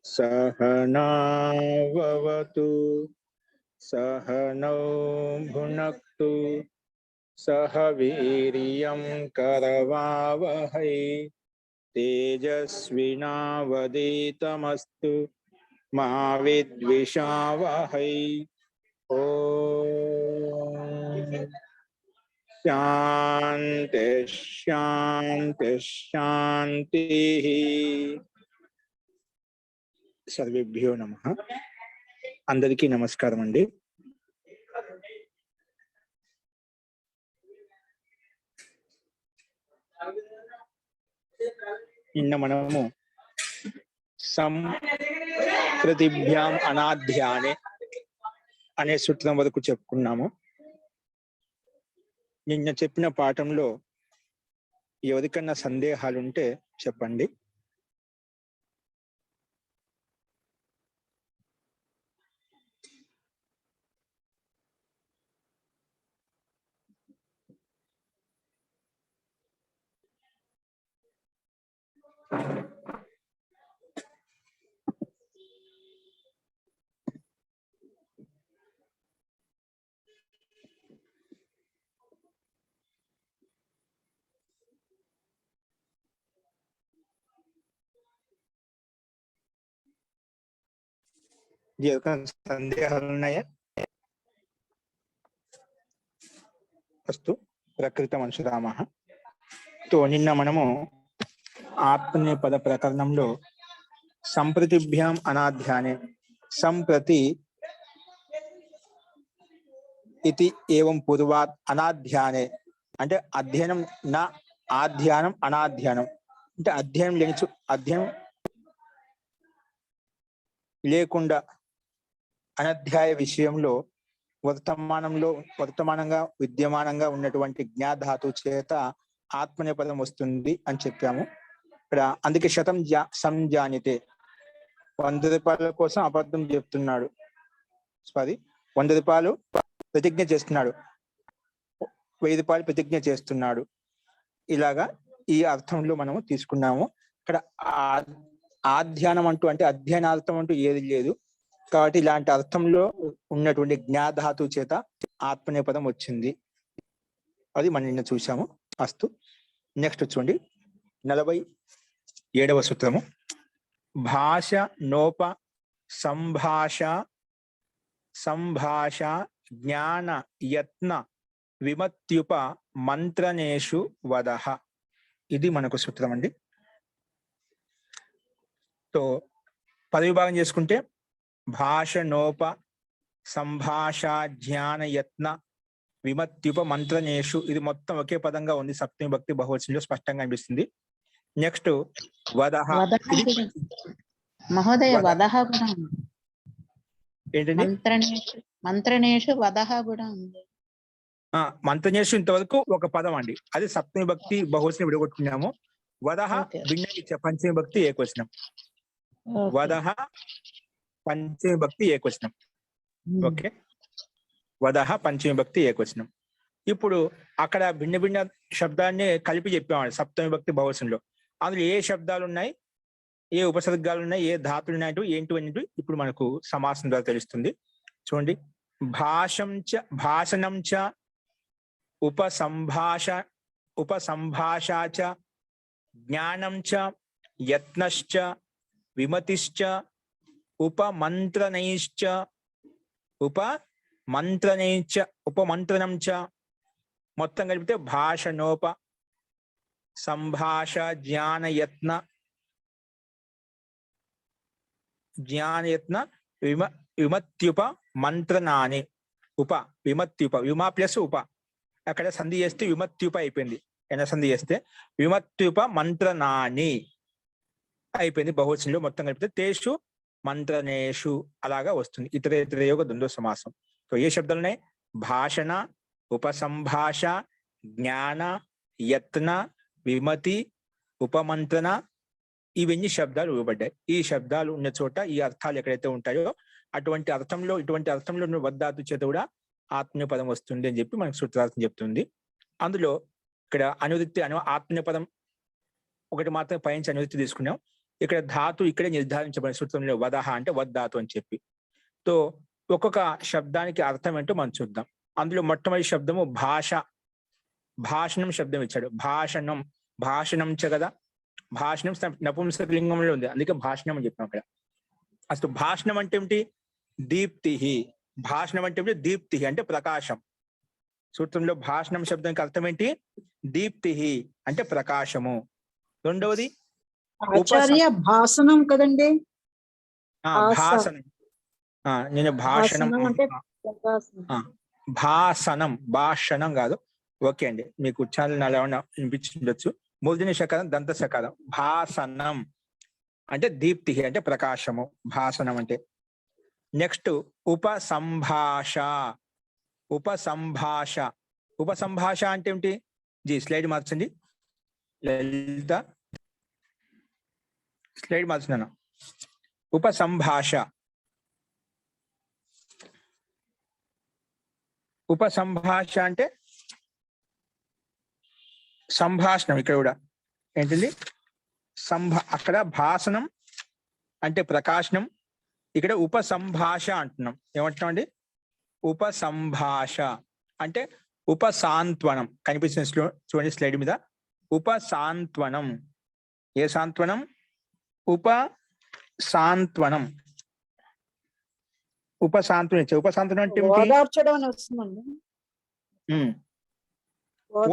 सहनावतु सहनौ भुनक्तु सह वीर्यं करवावहै तेजस्विनावधीतमस्तु मा विद्विषावहै। ओम शांति शांति शांति। सर्वेभ्यो नमः। अंदरिकी नमस्कारम अंडी। నిన్న మనము సంప్రతిభ్యాం అనాధ్యానే అనే సూత్రం వరకు చెప్పుకున్నాము. నిన్న చెప్పిన పాఠంలో ఎవరికన్నా సందేహాలు ఉంటే చెప్పండి. సందేహాలు ఉన్నాయా? అస్తు ప్రకృత మనుషురామః. తో నిన్న మనము ఆత్మనేపద ప్రకరణంలో సంప్రతిభ్యాం అనాధ్యానే సంప్రతి ఇది ఏవం పూర్వాత్ అనాధ్యానే అంటే అధ్యయనం నా ఆధ్యానం అనాధ్యానం అంటే అధ్యయనం లేకుండా అనధ్యాయ విషయంలో వర్తమానంగా విద్యమానంగా ఉన్నటువంటి జ్ఞాధాతు చేత ఆత్మనేపదం వస్తుంది అని చెప్పాము. ఇక్కడ అందుకే శతం సంజానితే 100 రూపాయల కోసం అబద్ధం చెప్తున్నాడు, 100 రూపాయలు ప్రతిజ్ఞ చేస్తున్నాడు, 1000 రూపాయలు ప్రతిజ్ఞ చేస్తున్నాడు. ఇలాగా ఈ అర్థంలో మనము తీసుకున్నాము. ఇక్కడ ఆధ్యానం అంటూ అంటే అధ్యయనార్థం అంటూ ఏది లేదు కాబట్టి ఇలాంటి అర్థంలో ఉన్నటువంటి జ్ఞాధాతు చేత ఆత్మనేపదం వచ్చింది. అది మనం నిన్న చూసాము. అస్తు నెక్స్ట్ చూడండి 47వ సూత్రము. భాష నోప సంభాష జ్ఞాన యత్న విమత్యుప మంత్రనేషు వదః. ఇది మనకు సూత్రం అండి. తో పదవిభాగం చేసుకుంటే భాష నోప సంభాష జ్ఞాన యత్న విమత్యుప మంత్రనేషు, ఇది మొత్తం ఒకే పదంగా ఉంది. సప్తమి భక్తి బహువచనంలో స్పష్టంగా అనిపిస్తుంది. నెక్స్ట్ వదః. మహోదయ వదః కూడా ఏంటండి? మంత్రనేషు వదః కూడా ఉంది. మంత్రనేషు ఇంతవరకు ఒక పదం అండి, అది సప్తమి భక్తి బహువచనం విడగొట్టుకున్నాము. వదః భిన్న పంచమి భక్తి ఏకవచనం. వదః పంచమి భక్తి ఏకవచనం. ఓకే, వదః పంచమి భక్తి ఏకవచనం. ఇప్పుడు అక్కడ భిన్న భిన్న శబ్దాన్ని కలిపి చెప్పామండి సప్తమి భక్తి బహువచనంలో. అందులో ఏ శబ్దాలు ఉన్నాయి, ఏ ఉపసర్గాలు ఉన్నాయి, ఏ ధాతులు ఉన్నాయంటూ ఏంటి ఇప్పుడు మనకు సమాసం ద్వారా తెలుస్తుంది. చూడండి, భాషణం చ ఉపసంభాష చ జ్ఞానం చ యత్నశ్చ విమతిశ్చ ఉపమంత్రణం చ మొత్తం కలిపితే భాషణోప సంభాష జ్ఞానయత్న విమత్యుప మంత్రణాని. విమత్యుప విమా ప్లస్ ఉప, అక్కడ సంధి చేస్తే విమత్యుప అయిపోయింది. ఎన్న సంధి చేస్తే విమత్యుప మంత్రణాని అయిపోయింది బహువచనంలో. మొత్తం కలిపితే తేషు మంత్రనేషు అలాగా వస్తుంది. ఇతర యోగ ద్వంద్వ సమాసం. సో ఏ శబ్దాలు ఉన్నాయి? భాషణ, ఉపసంభాష, జ్ఞాన, యత్న, విమతి, ఉపమంత్రణ, ఇవన్నీ శబ్దాలు ఇవ్వబడ్డాయి. ఈ శబ్దాలు ఉన్న చోట ఈ అర్థాలు ఎక్కడైతే ఉంటాయో ఇటువంటి అర్థంలో వద్ధాతు చేత కూడా ఆత్మీయ పదం వస్తుంది అని చెప్పి మనకు సూత్రార్థం చెప్తుంది. అందులో ఇక్కడ అనువృత్తి ఆత్మీయ పదం ఒకటి మాత్రం పైనుంచి అనువృత్తి తీసుకున్నాం. ఇక్కడ ధాతు ఇక్కడే నిర్ధారించబడిన సూత్రంలో వదహ అంటే వద్ధాతు అని చెప్పి. తో ఒక్కొక్క శబ్దానికి అర్థం ఏంటో మనం చూద్దాం. అందులో మొట్టమొదటి శబ్దము భాష. భాషణం శబ్దం ఇచ్చాడు. భాషణం, భాషణం కదా. భాషణం నపుంసకలింగంలో ఉంది, అందుకే భాషణం అని చెప్పాం అక్కడ. అసలు భాషణం అంటే ఏమిటి? దీప్తి. భాషణం అంటే ఏమిటి? దీప్తి అంటే ప్రకాశం. సూత్రంలో భాషణం శబ్దానికి అర్థం ఏంటి? దీప్తి అంటే ప్రకాశము. రెండవది ఆచార్య భాషణం కదండి. భాషణం. నేను భాషణం అంటే ప్రకాశం. భాషణం, భాషణం కాదు. ఓకే అండి, మీకు ఉచ్చారణ అలా వినిపించవచ్చు. మూర్ధన్య శకారం, దంత శకారం. భాషణం అంటే దీప్తి అంటే ప్రకాశము, భాషణం అంటే. నెక్స్ట్ ఉపసంభాష. ఉపసంభాష. ఉపసంభాష అంటే ఏమిటి? స్లైడ్ మార్చండి లలిత, స్లైడ్ మార్చున్నాను. ఉపసంభాష. ఉపసంభాష అంటే సంభాషణం. ఇక్కడ కూడా ఏంటండి? అక్కడ భాషణం అంటే ప్రకాశనం, ఇక్కడ ఉపసంభాష అంటున్నాం. ఏమంటున్నాం అండి? ఉపసంభాష అంటే ఉపసాంత్వనం. కనిపిస్తుంది చూడండి స్లైడ్ మీద. ఉపసాంత్వనం. ఏ సాంత్వనం? ఉపసాంత్వనం. ఉపసాంత్వనం. ఉపసాంత్వనం అంటే ఓదార్చడం అని వస్తుందండి.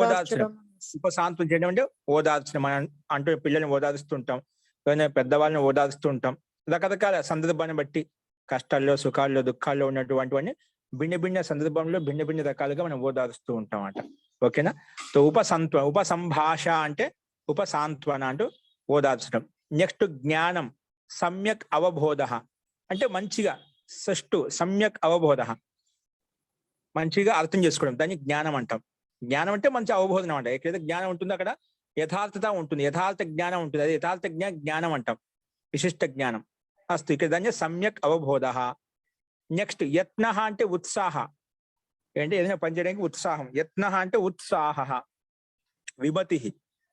ఓదార్చడం. ఉపసాంత్వనం చేయడం అంటే ఓదార్చడం. మనం అంటూ పిల్లల్ని ఓదారుస్తుంటాం, పెద్దవాళ్ళని ఓదారుస్తూ ఉంటాం. రకరకాల సందర్భాన్ని బట్టి కష్టాల్లో, సుఖాల్లో, దుఃఖాల్లో ఉన్నటువంటివన్నీ భిన్న భిన్న సందర్భంలో భిన్న భిన్న రకాలుగా మనం ఓదారుస్తూ ఉంటాం అంట. ఓకేనా? సో ఉపసంభాష అంటే ఉపసాంత్వన అంటూ ఓదార్చడం. నెక్స్ట్ జ్ఞానం. సమ్యక్ అవబోధ అంటే మంచిగా, సమ్యక్ అవబోధ మంచిగా అర్థం చేసుకోవడం, దాన్ని జ్ఞానం అంటాం. జ్ఞానం అంటే మంచి అవబోధన అంట. ఎక్కడైతే జ్ఞానం ఉంటుందో అక్కడ యథార్థత ఉంటుంది, యథార్థ జ్ఞానం ఉంటుంది. అది యథార్థ జ్ఞానం అంటాం, విశిష్ట జ్ఞానం. అస్తు ఇక్కడ దాన్ని సమ్యక్ అవబోధ. నెక్స్ట్ యత్న అంటే ఉత్సాహ. ఏంటి? ఏదైనా పని చేయడానికి ఉత్సాహం. యత్న అంటే ఉత్సాహ. విమతి,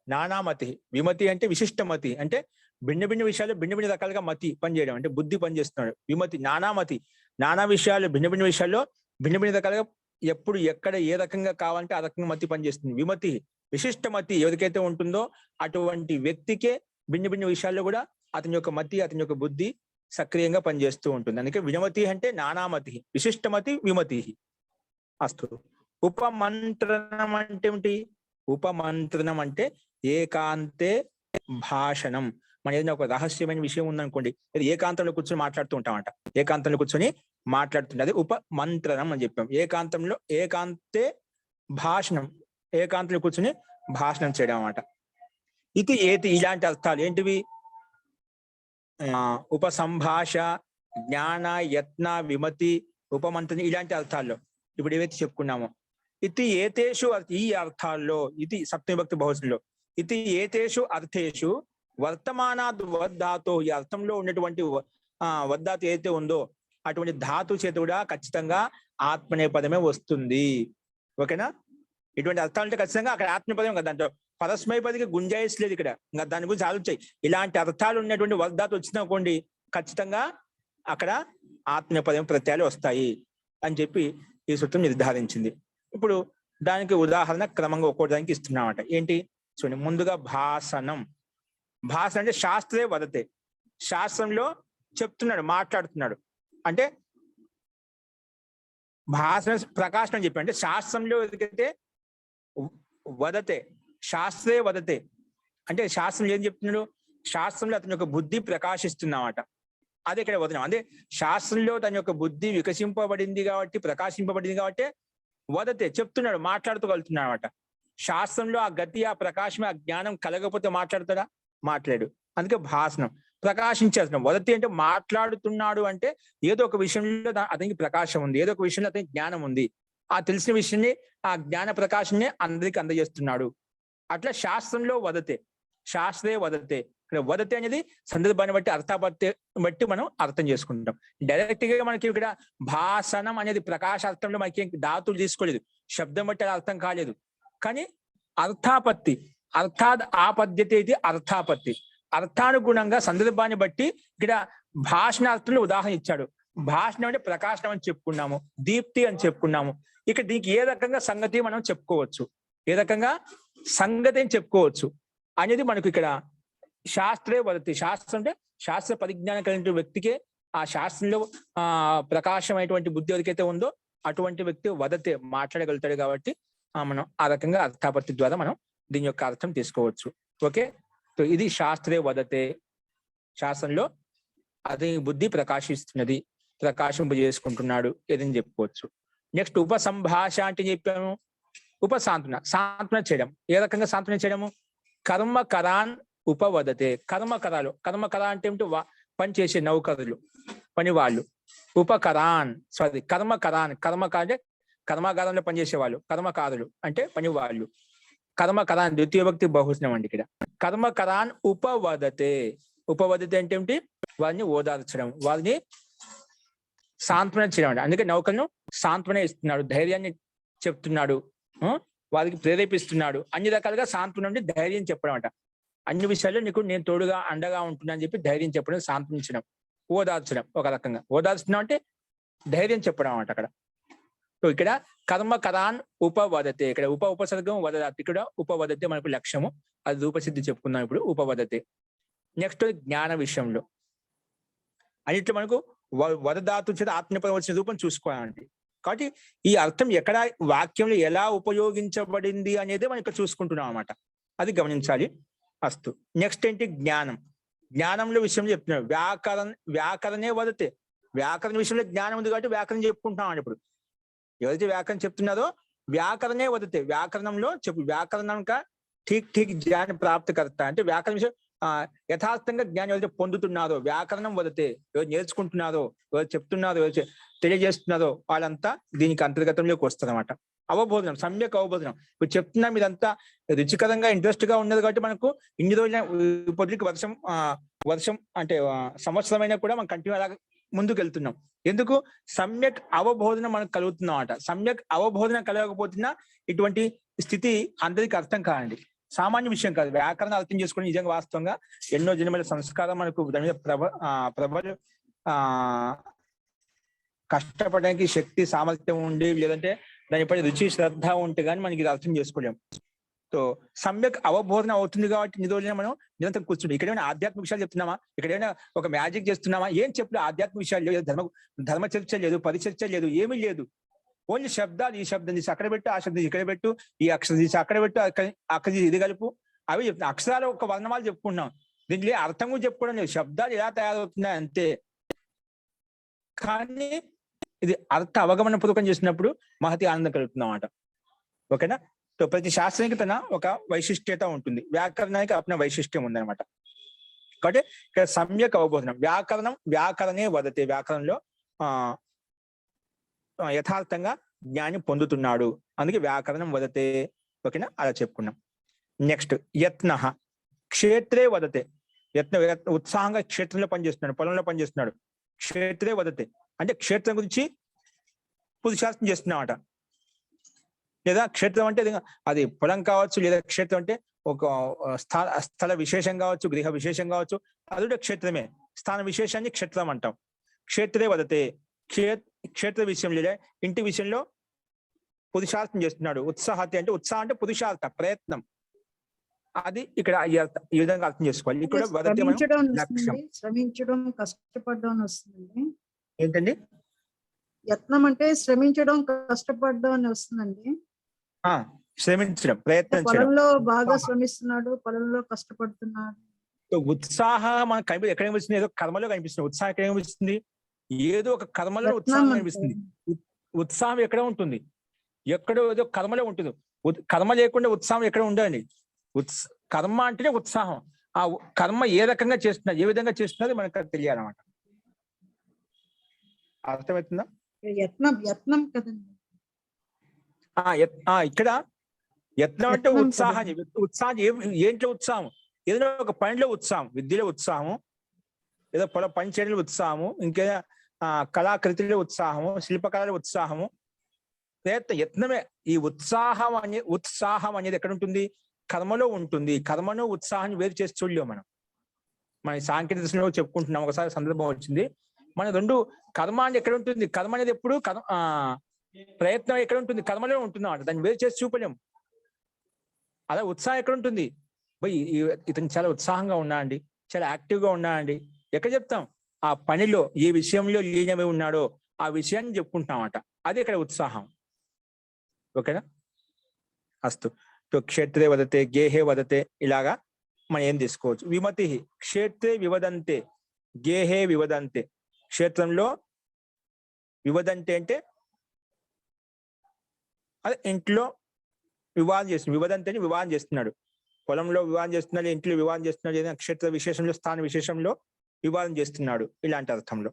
నానామతి. విమతి అంటే విశిష్టమతి, అంటే భిన్న భిన్న విషయాలు భిన్న భిన్న రకాలుగా మతి పనిచేయడం, అంటే బుద్ధి పనిచేస్తున్నాడు. విమతి, నానామతి. నానా విషయాలు భిన్న భిన్న విషయాల్లో భిన్న భిన్న రకాలుగా ఎప్పుడు ఎక్కడ ఏ రకంగా కావాలంటే ఆ రకంగా మతి పనిచేస్తుంది. విమతి, విశిష్టమతి ఎవరికైతే ఉంటుందో అటువంటి వ్యక్తికే భిన్న భిన్న విషయాల్లో కూడా అతని యొక్క మతి, అతని యొక్క బుద్ధి సక్రియంగా పనిచేస్తూ ఉంటుంది. అందుకే వినమతి అంటే నానామతి, విశిష్టమతి, విమతి. అస్తు. ఉపమంత్రణం అంటే ఏమిటి? ఉపమంత్రణం అంటే ఏకాంతే భాషణం. మన ఏదైనా ఒక రహస్యమైన విషయం ఉందనుకోండి, ఏకాంతంలో కూర్చొని మాట్లాడుతూ ఉంటామంట. ఏకాంతంలో కూర్చొని మాట్లాడుతుంటే అది ఉపమంత్రణం అని చెప్పాం. ఏకాంతంలో, ఏకాంతే భాషణం, ఏకాంతంలో కూర్చొని భాషణం చేయడం అన్నమాట. ఇది ఏతి ఇలాంటి అర్థాలు ఏంటివి? ఉపసంభాష, జ్ఞాన, యత్న, విమతి, ఉపమంత్రణ, ఇలాంటి అర్థాల్లో ఇప్పుడు ఏవైతే చెప్పుకున్నామో. ఇది ఏతేషు, ఈ అర్థాల్లో, ఇది సప్తమిభక్తి బహువచనంలో, ఇది ఏతేషు అర్థేషు వర్తమానాద్ వద్ధాతు. ఈ అర్థంలో ఉన్నటువంటి వద్ధాతు ఏదైతే ఉందో అటువంటి ధాతు చేత కూడా ఖచ్చితంగా ఆత్మనే పదమే వస్తుంది. ఓకేనా? ఇటువంటి అర్థాలు అంటే ఖచ్చితంగా అక్కడ ఆత్మపదం కదా, దాంట్లో పరస్మైపదికి గుంజాయిస్ లేదు ఇక్కడ. ఇంకా దాని గురించి ఆలోచించాయి. ఇలాంటి అర్థాలు ఉన్నటువంటి వద్ధాతు వచ్చిననుకోండి ఖచ్చితంగా అక్కడ ఆత్మపదం ప్రత్యయాలు వస్తాయి అని చెప్పి ఈ సూత్రం నిర్ధారించింది. ఇప్పుడు దానికి ఉదాహరణ క్రమంగా ఒక్కొక్క దానికి ఇస్తున్నామట. ఏంటి చూడండి. ముందుగా భాషణం. భాష అంటే శాస్త్రే వదతే. శాస్త్రంలో చెప్తున్నాడు, మాట్లాడుతున్నాడు. అంటే భాష ప్రకాశం అని చెప్పి, అంటే శాస్త్రంలో ఎదుకైతే వదతే, శాస్త్రే వదతే అంటే శాస్త్రం ఏం చెప్తున్నాడు? శాస్త్రంలో అతని యొక్క బుద్ధి ప్రకాశిస్తున్నమాట. అదే ఇక్కడ వదనం. అదే శాస్త్రంలో తన యొక్క బుద్ధి వికసింపబడింది కాబట్టి, ప్రకాశింపబడింది కాబట్టి వదతే చెప్తున్నాడు, మాట్లాడుతూగలుగుతున్నాడు అనమాట. శాస్త్రంలో ఆ గతి, ఆ ప్రకాశం, ఆ జ్ఞానం కలగకపోతే మాట్లాడతాడా? మాట్లాడు. అందుకే భాషణం. ప్రకాశించేస్తున్నాం. వదతి అంటే మాట్లాడుతున్నాడు అంటే ఏదో ఒక విషయంలో అతనికి ప్రకాశం ఉంది, ఏదో ఒక విషయంలో అతనికి జ్ఞానం ఉంది. ఆ తెలిసిన విషయాన్ని, ఆ జ్ఞాన ప్రకాశాన్ని అందరికి అందజేస్తున్నాడు. అట్లా శాస్త్రంలో వదతే, శాస్త్రే వదతే. ఇక్కడ వదతే అనేది సందర్భాన్ని బట్టి, అర్థాపత్తి బట్టి మనం అర్థం చేసుకుంటాం. డైరెక్ట్ గా మనకి ఇక్కడ భాషణం అనేది ప్రకాశార్థంలో మనకి ధాతులు తీసుకోలేదు, శబ్దం బట్టి అర్థం కాలేదు. కానీ అర్థాపత్తి, అర్థాద్ ఆపద్యతే ఇది అర్థాపత్తి. అర్థానుగుణంగా సందర్భాన్ని బట్టి ఇక్కడ భాషణార్థంలో ఉదాహరణ ఇచ్చాడు. భాషణం అంటే ప్రకాశనం అని చెప్పుకున్నాము, దీప్తి అని చెప్పుకున్నాము. ఇక్కడ దీనికి ఏ రకంగా సంగతి మనం చెప్పుకోవచ్చు, ఏ రకంగా సంగతి అని చెప్పుకోవచ్చు అనేది మనకు ఇక్కడ శాస్త్రే వదతి. శాస్త్రం అంటే శాస్త్ర పరిజ్ఞానం కలిగిన వ్యక్తికే ఆ శాస్త్రంలో ప్రకాశమైనటువంటి బుద్ధి ఎవరికైతే ఉందో అటువంటి వ్యక్తి వదతే మాట్లాడగలుగుతాడు. కాబట్టి మనం ఆ రకంగా అర్థాపత్తి ద్వారా మనం దీని యొక్క అర్థం తీసుకోవచ్చు. ఓకే, సో ఇది శాస్త్రే వదతే, శాస్త్రంలో అది బుద్ధి ప్రకాశిస్తున్నది, ప్రకాశింపజేసుకుంటున్నాడు ఏదని చెప్పుకోవచ్చు. నెక్స్ట్ ఉపసంభాష అంటే చెప్పాము, ఉపసాంత్వన, సాంత్వన చేయడం. ఏ రకంగా సాంత్వన చేయడము? కర్మకరాన్ ఉపవదతే. కర్మకరాలు, కర్మకర అంటే ఏమిటి? పని చేసే నౌకరులు, పని వాళ్ళు. ఉపకరాన్ సారీ కర్మకరాన్, కర్మకార అంటే కర్మాగారంలో పనిచేసే వాళ్ళు, కర్మకారులు అంటే పని వాళ్ళు. కర్మకరాన్ ద్వితీయ భక్తి బహువచనం అండి ఇక్కడ. కర్మకరాన్ ఉపవదతే. ఉపవదతే అంటే ఏమిటి? వారిని ఓదార్చడం, వారిని సాంత్వన చేయడం అండి. అందుకే నౌకలను సాంత్వన ఇస్తున్నాడు, ధైర్యాన్ని చెప్తున్నాడు, వారికి ప్రేరేపిస్తున్నాడు. అన్ని రకాలుగా సాంత్వన అంటే ధైర్యం చెప్పడం అంట. అన్ని విషయాల్లో నీకు నేను తోడుగా అండగా ఉంటున్నా అని చెప్పి ధైర్యం చెప్పడం, సాంత్వనించడం, ఓదార్చడం. ఒక రకంగా ఓదార్చడం అంటే ధైర్యం చెప్పడం అన్నమాట అక్కడ. సో ఇక్కడ కర్మకరాన్ ఉపవదతే, ఇక్కడ ఉపసర్గం వదదాతి, ఇక్కడ ఉపవదతే మనకు లక్ష్యము. అది రూపసిద్ధి చెప్పుకున్నాం ఇప్పుడు, ఉపవదతే. నెక్స్ట్ జ్ఞాన విషయంలో అన్నిట్లో మనకు వదధాతు చేత ఆత్మపదం వచ్చిన రూపం చూసుకోవాలండి. కాబట్టి ఈ అర్థం ఎక్కడ వాక్యంలో ఎలా ఉపయోగించబడింది అనేది మనం ఇక్కడ చూసుకుంటున్నాం అన్నమాట. అది గమనించాలి. అస్తు. నెక్స్ట్ ఏంటి? జ్ఞానం. జ్ఞానంలో విషయం చెప్తున్నాడు. వ్యాకరణే వదతే. వ్యాకరణ విషయంలో జ్ఞానం ఉంది కాబట్టి వ్యాకరణం చెప్పుకుంటున్నాం ఇప్పుడు. ఎవరైతే వ్యాకరణం చెప్తున్నారో వ్యాకరణే వదతే, వ్యాకరణంలో చెప్పు. వ్యాకరణంక ఠీక్ జ్ఞాన ప్రాప్తికర్త అంటే వ్యాకరణ విషయం యథార్థంగా జ్ఞానం ఎవరైతే పొందుతున్నారో, వ్యాకరణం వదతే, ఎవరు నేర్చుకుంటున్నారో, ఎవరు చెప్తున్నారో, ఎవరు తెలియజేస్తున్నారో వాళ్ళంతా దీనికి అంతర్గతంలోకి వస్తారన్నమాట. అవబోధనం, సమ్యక్ అవబోధనం. ఇప్పుడు చెప్తున్నాం, ఇదంతా రుచికరంగా ఇంట్రెస్ట్ గా ఉన్నది కాబట్టి మనకు ఇన్ని రోజుల పొద్దుకి వర్షం అంటే సంవత్సరమైనా కూడా మనం కంటిన్యూ అలాగా ముందుకు వెళ్తున్నాం. ఎందుకు? సమ్యక్ అవబోధన మనకు కలుగుతున్నాం అట. సమ్యక్ అవబోధన కలగకపోతున్నా ఇటువంటి స్థితి అందరికీ అర్థం కాదండి, సామాన్య విషయం కాదు. వ్యాకరణ అర్థం చేసుకుని నిజంగా వాస్తవంగా ఎన్నో జన్మల సంస్కారం మనకు దాని మీద ప్రబల కష్టపడడానికి శక్తి సామర్థ్యం ఉండి, లేదంటే దానిపై రుచి శ్రద్ధ ఉంటే కానీ మనకి ఇది అర్థం చేసుకోలేము. సో సమ్యక్ అవబోధన అవుతుంది కాబట్టి ఇన్ని రోజున మనం నిరంతరం కూర్చుంటాం. ఇక్కడ ఏమైనా ఆధ్యాత్మిక విషయాలు చెప్తున్నామా? ఇక్కడ ఏమైనా ఒక మ్యాజిక్ చేస్తున్నామా? ఏం చెప్పలేదు. ఆధ్యాత్మిక విషయాలు లేదు, ధర్మ చర్చ లేదు, పరిచర్చ లేదు, ఏమీ లేదు. ఓన్లీ శబ్దాలు. ఈ శబ్దం తీసి అక్కడ పెట్టు, ఆ శబ్దం ఇక్కడ పెట్టు, ఈ అక్షరం తీసి అక్కడ పెట్టు, అక్కడ ఇది కలుపు, అవి చెప్తున్నా. అక్షరాలు ఒక వర్ణమాలు చెప్పుకుంటున్నాం, దీంట్లో అర్థం కూడా చెప్పుకోవడం లేదు. శబ్దాలు ఎలా తయారవుతున్నాయి అంతే. కానీ ఇది అర్థ అవగమన పూర్వకం చేసినప్పుడు మహతి ఆనందం కలుగుతుంది అన్నమాట. ఓకేనా? సో ప్రతి శాస్త్రానికి తన ఒక వైశిష్ట్యత ఉంటుంది, వ్యాకరణానికి అప్న వైశిష్ట్యం ఉందన్నమాట. కాబట్టి ఇక్కడ సమ్యక్ అవబోధనం. వ్యాకరణే వదతే, వ్యాకరణంలో యథార్థంగా జ్ఞాని పొందుతున్నాడు, అందుకే వ్యాకరణం వదతే. ఓకేనా? అలా చెప్పుకున్నాం. నెక్స్ట్ యత్న. క్షేత్రే వదతే. ఉత్సాహంగా క్షేత్రంలో పనిచేస్తున్నాడు, పొలంలో పనిచేస్తున్నాడు. క్షేత్రే వదతే అంటే క్షేత్రం గురించి పురుషార్థం చేస్తున్నామట. లేదా క్షేత్రం అంటే అది పొలం కావచ్చు, లేదా క్షేత్రం అంటే ఒక స్థల విశేషం కావచ్చు, గృహ విశేషం కావచ్చు, అది కూడా క్షేత్రమే. స్థాన విశేషాన్ని క్షేత్రం అంటాం. క్షేత్రే వదతే, క్షేత్ర విషయం లేదా ఇంటి విషయంలో పురుషార్థం చేస్తున్నాడు. ఉత్సాహతి అంటే ఉత్సాహం అంటే పురుషార్థ ప్రయత్నం, అది ఇక్కడ ఈ విధంగా అర్థం చేసుకోవాలి. ఇక్కడ శ్రమించడం, కష్టపడడం వస్తుందండి. ఏంటండి? యత్నం అంటే శ్రమించడం, కష్టపడడం అని వస్తుందండి. శ్రమించడం, ప్రయత్నం చేయడం. పొలంలో బాగా శ్రమిస్తున్నాడు, పొలంలో కష్టపడుతున్నాడు. ఉత్సాహం మనకు కనిపి ఎక్కడ కనిపిస్తుంది? ఏదో కర్మలో కనిపిస్తుంది. ఉత్సాహం ఎక్కడ కనిపిస్తుంది? ఏదో ఒక కర్మలో ఉత్సాహం కనిపిస్తుంది. ఉత్సాహం ఎక్కడ ఉంటుంది? ఎక్కడో ఏదో కర్మలో ఉంటుంది. కర్మ లేకుండా ఉత్సాహం ఎక్కడ ఉండాలి? కర్మ అంటేనే ఉత్సాహం. ఆ కర్మ ఏ రకంగా చేస్తున్నారు, ఏ విధంగా చేస్తున్నది మనకు తెలియాలన్నమాట. అర్థమవుతుందా? యత్నం కదండి. ఇక్కడ యత్నం అంటే ఉత్సాహం. ఉత్సాహం ఏంట్లో ఉత్సాహం? ఏదైనా ఒక పనిలో ఉత్సాహం, విద్యలో ఉత్సాహము, ఏదో పని చేయడంలో ఉత్సాహము, ఇంకేదో కళాకృతిలో ఉత్సాహము, శిల్పకళలో ఉత్సాహము, యత్నమే. ఈ ఉత్సాహం అనేది ఎక్కడ ఉంటుంది? కర్మలో ఉంటుంది. కర్మను ఉత్సాహాన్ని వేరు చేసి చూడలేము మనం. మన సాంకేతిక దృష్టిలో చెప్పుకుంటున్నాం. ఒకసారి సందర్భం వచ్చింది, మన రెండు కర్మ అనేది ఎక్కడ ఉంటుంది? కర్మ అనేది ఎప్పుడు ప్రయత్నం ఎక్కడ ఉంటుంది? కర్మలో ఉంటుంది అన్నమాట. దాన్ని వేరు చేసి చూపలేము. అలా ఉత్సాహం ఎక్కడ ఉంటుంది? ఇతను చాలా ఉత్సాహంగా ఉన్నా అండి, చాలా యాక్టివ్ గా ఉన్నా అండి, ఎక్కడ చెప్తాం? ఆ పనిలో ఏ విషయంలో లీనమై ఉన్నాడో ఆ విషయాన్ని చెప్పుకుంటామట. అది ఇక్కడ ఉత్సాహం. ఓకేనా? అస్తు. క్షేత్రే వదతే, గేహే వదతే, ఇలాగా మనం ఏం తీసుకోవచ్చు. విమతి క్షేత్రే వివదంతే, గేహే వివదంతే. క్షేత్రంలో వివదంతే అంటే అదే ఇంట్లో వివాహం చేస్తున్నాడు. వివదంతే అని వివాహం చేస్తున్నాడు. పొలంలో వివాహం చేస్తున్నాడు, ఇంట్లో వివాహం చేస్తున్నాడు, ఏదైనా క్షేత్ర విశేషంలో, స్థాన విశేషంలో వివాదం చేస్తున్నాడు, ఇలాంటి అర్థంలో.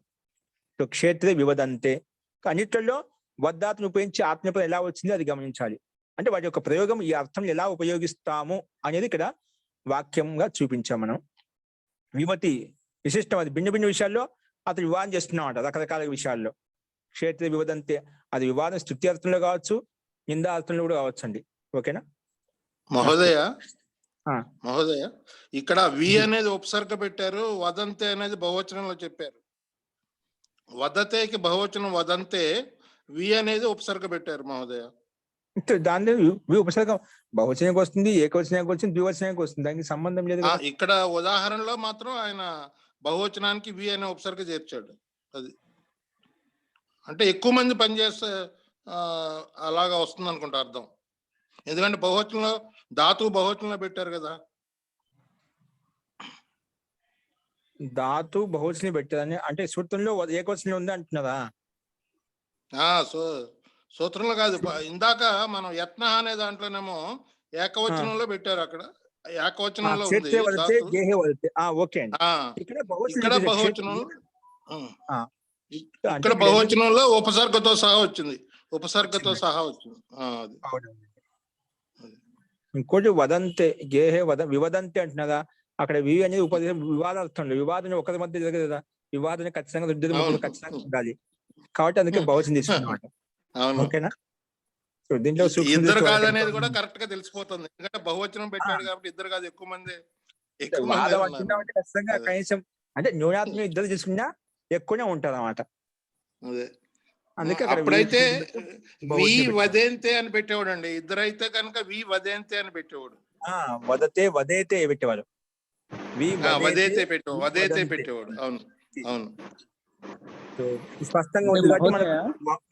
క్షేత్రే వివదంతే. అన్నిట్లలో వద్దాతను ఉపయోగించి ఆత్మపదం ఎలా వచ్చిందో అది గమనించాలి. అంటే వాటి యొక్క ప్రయోగం ఈ అర్థం ఎలా ఉపయోగిస్తాము అనేది ఇక్కడ వాక్యంగా చూపించాం మనం. విమతి విశిష్టం, అది భిన్న భిన్న విషయాల్లో అతను వివాదం చేస్తున్నామంట, రకరకాల విషయాల్లో. క్షేత్ర వివదంతే, అది వివాదం స్తుతి అర్థంలో కావచ్చు, నిందా అర్థంలో కూడా కావచ్చు అండి. ఓకేనా మహోదయ, ఇక్కడ వి అనేది ఉపసర్గ పెట్టారు, వదంతే అనేది బహువచనంలో చెప్పారు. వదతేకి బహువచనం వదంతే, వి అనేది ఉపసర్గ పెట్టారు మహోదయ. దాని ఉపసర్గం బహువచనానికి వస్తుంది, ఏకవచనానికి వస్తుంది, ద్వివచనానికి వస్తుంది, దానికి సంబంధం లేదు. ఇక్కడ ఉదాహరణలో మాత్రం ఆయన బహువచనానికి వి అనే ఉపసర్గ చేర్చాడు. అది అంటే ఎక్కువ మంది పనిచేస్తే అలాగా వస్తుంది అనుకుంటా అర్థం. ఎందుకంటే బహువచనంలో ధాతువు బహువచనంలో పెట్టారు కదా. ధాతు బహువచనం పెట్టారని అంటే సూత్రంలో ఏకవచనం ఉంది అంటున్నదా? సూత్రంలో కాదు, ఇందాక మనం యత్న అనే దాంట్లోనేమో ఏకవచనంలో పెట్టారు. అక్కడ ఏకవచనంలో ఉంది, ఇక్కడ బహువచనంలో ఉపసర్గతో సహా వచ్చింది. ఇంకోటి వదంతే, గేహే వివదంతే అంటున్నదా? అక్కడ వి అనేది వివాదార్థంలో, వివాదం ఒకరి మధ్య జరగదు కదా, వివాదం ఖచ్చితంగా ఖచ్చితంగా ఉండాలి. కాబట్టి అందుకే బహువచనం తీసుకున్నమాట. ఓకేనా? దీంట్లో ఇద్దరు కాదనేది కూడా కరెక్ట్ గా తెలిసిపోతుంది. ఎందుకంటే బహువచనం పెట్టాడు కాబట్టి ఇద్దరు కాదు, ఎక్కువ మంది. ఖచ్చితంగా కనీసం అంటే న్యూనాత్మక ఇద్దరు తీసుకున్నా ఎక్కువనే ఉంటారు అన్నమాట. అందుకే అప్పుడైతే వి వదేంతే అని పెట్టేవాడు అండి, ఇద్దరైతే కనుక వి వదేంతే అని పెట్టేవాడు. వదతే వదేతే పెట్టేవాడు, వదేతే పెట్టేవాడు. అవును అవును, స్పష్టంగా ఉంది కాబట్టి మనకు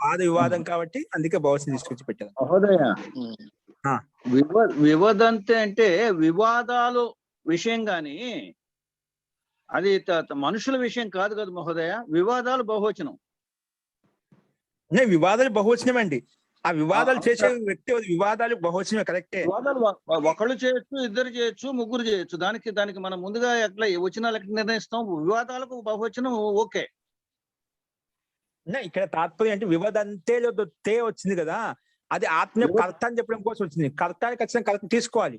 వాద వివాదం కాబట్టి అందుకే బహువచనం తీసుకొచ్చి పెట్టారు. మహోదయ, వివదంతే అంటే వివాదాలు విషయం గాని అది మనుషుల విషయం కాదు కదా మహోదయ. వివాదాలు బహువచనం. వివాదాలు బహువచనం అండి. ఆ వివాదాలు చేసే వ్యక్తి వివాదాలు బహువచనం కరెక్టే. వివాదాలు ఒకళ్ళు చేయొచ్చు, ఇద్దరు చేయొచ్చు, ముగ్గురు చేయొచ్చు. దానికి మనం ముందుగా ఎట్లా వచనాలు ఎట్లా నిర్ణయిస్తాం? వివాదాలకు బహువచనం ఓకే. ఇక్కడ తాత్పర్యం అంటే వివదంతేలో తే వచ్చింది కదా, అది ఆత్మీయ కర్త అని చెప్పడం కోసం వచ్చింది. కర్తానికి ఖచ్చితంగా కర్త తీసుకోవాలి.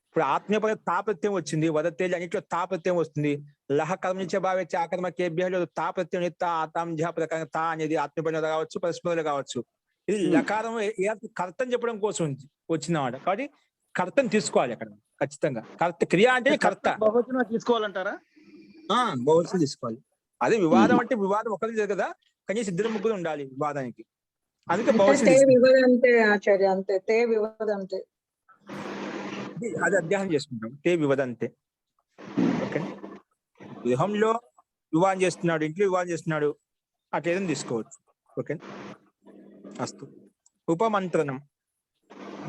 ఇప్పుడు ఆత్మీయ పదం తాప్రత్యం వచ్చింది, వదతేలు అన్నింటిలో తాప్రత్యం వస్తుంది. లహ కర్మ నుంచి భావించే ఆకర్మ కేభ్యంలో తాప్రత్యం ప్రకారం తా అనేది ఆత్మీయ పదంలో కావచ్చు, పరస్పరంలో కావచ్చు. ఇది లకారం కర్త అని చెప్పడం కోసం వచ్చిందన్నమాట. కాబట్టి కర్తను తీసుకోవాలి అక్కడ ఖచ్చితంగా. కర్త క్రియ అంటే కర్త. బహువచనం తీసుకోవాలంటారా? బహువచనం తీసుకోవాలి. అదే వివాదం అంటే వివాదం ఒకరి లేదు కదా, కనీసం ఇద్దరు ముగ్గురు ఉండాలి వివాదానికి. అందుకే అది అధ్యయనం చేసుకుంటాం. తే వివదంతే. ఓకే, గృహంలో వివాహం చేస్తున్నాడు, ఇంట్లో వివాహం చేస్తున్నాడు, అట్లేదని తీసుకోవచ్చు. ఓకే, అస్తు. ఉపమంత్రణం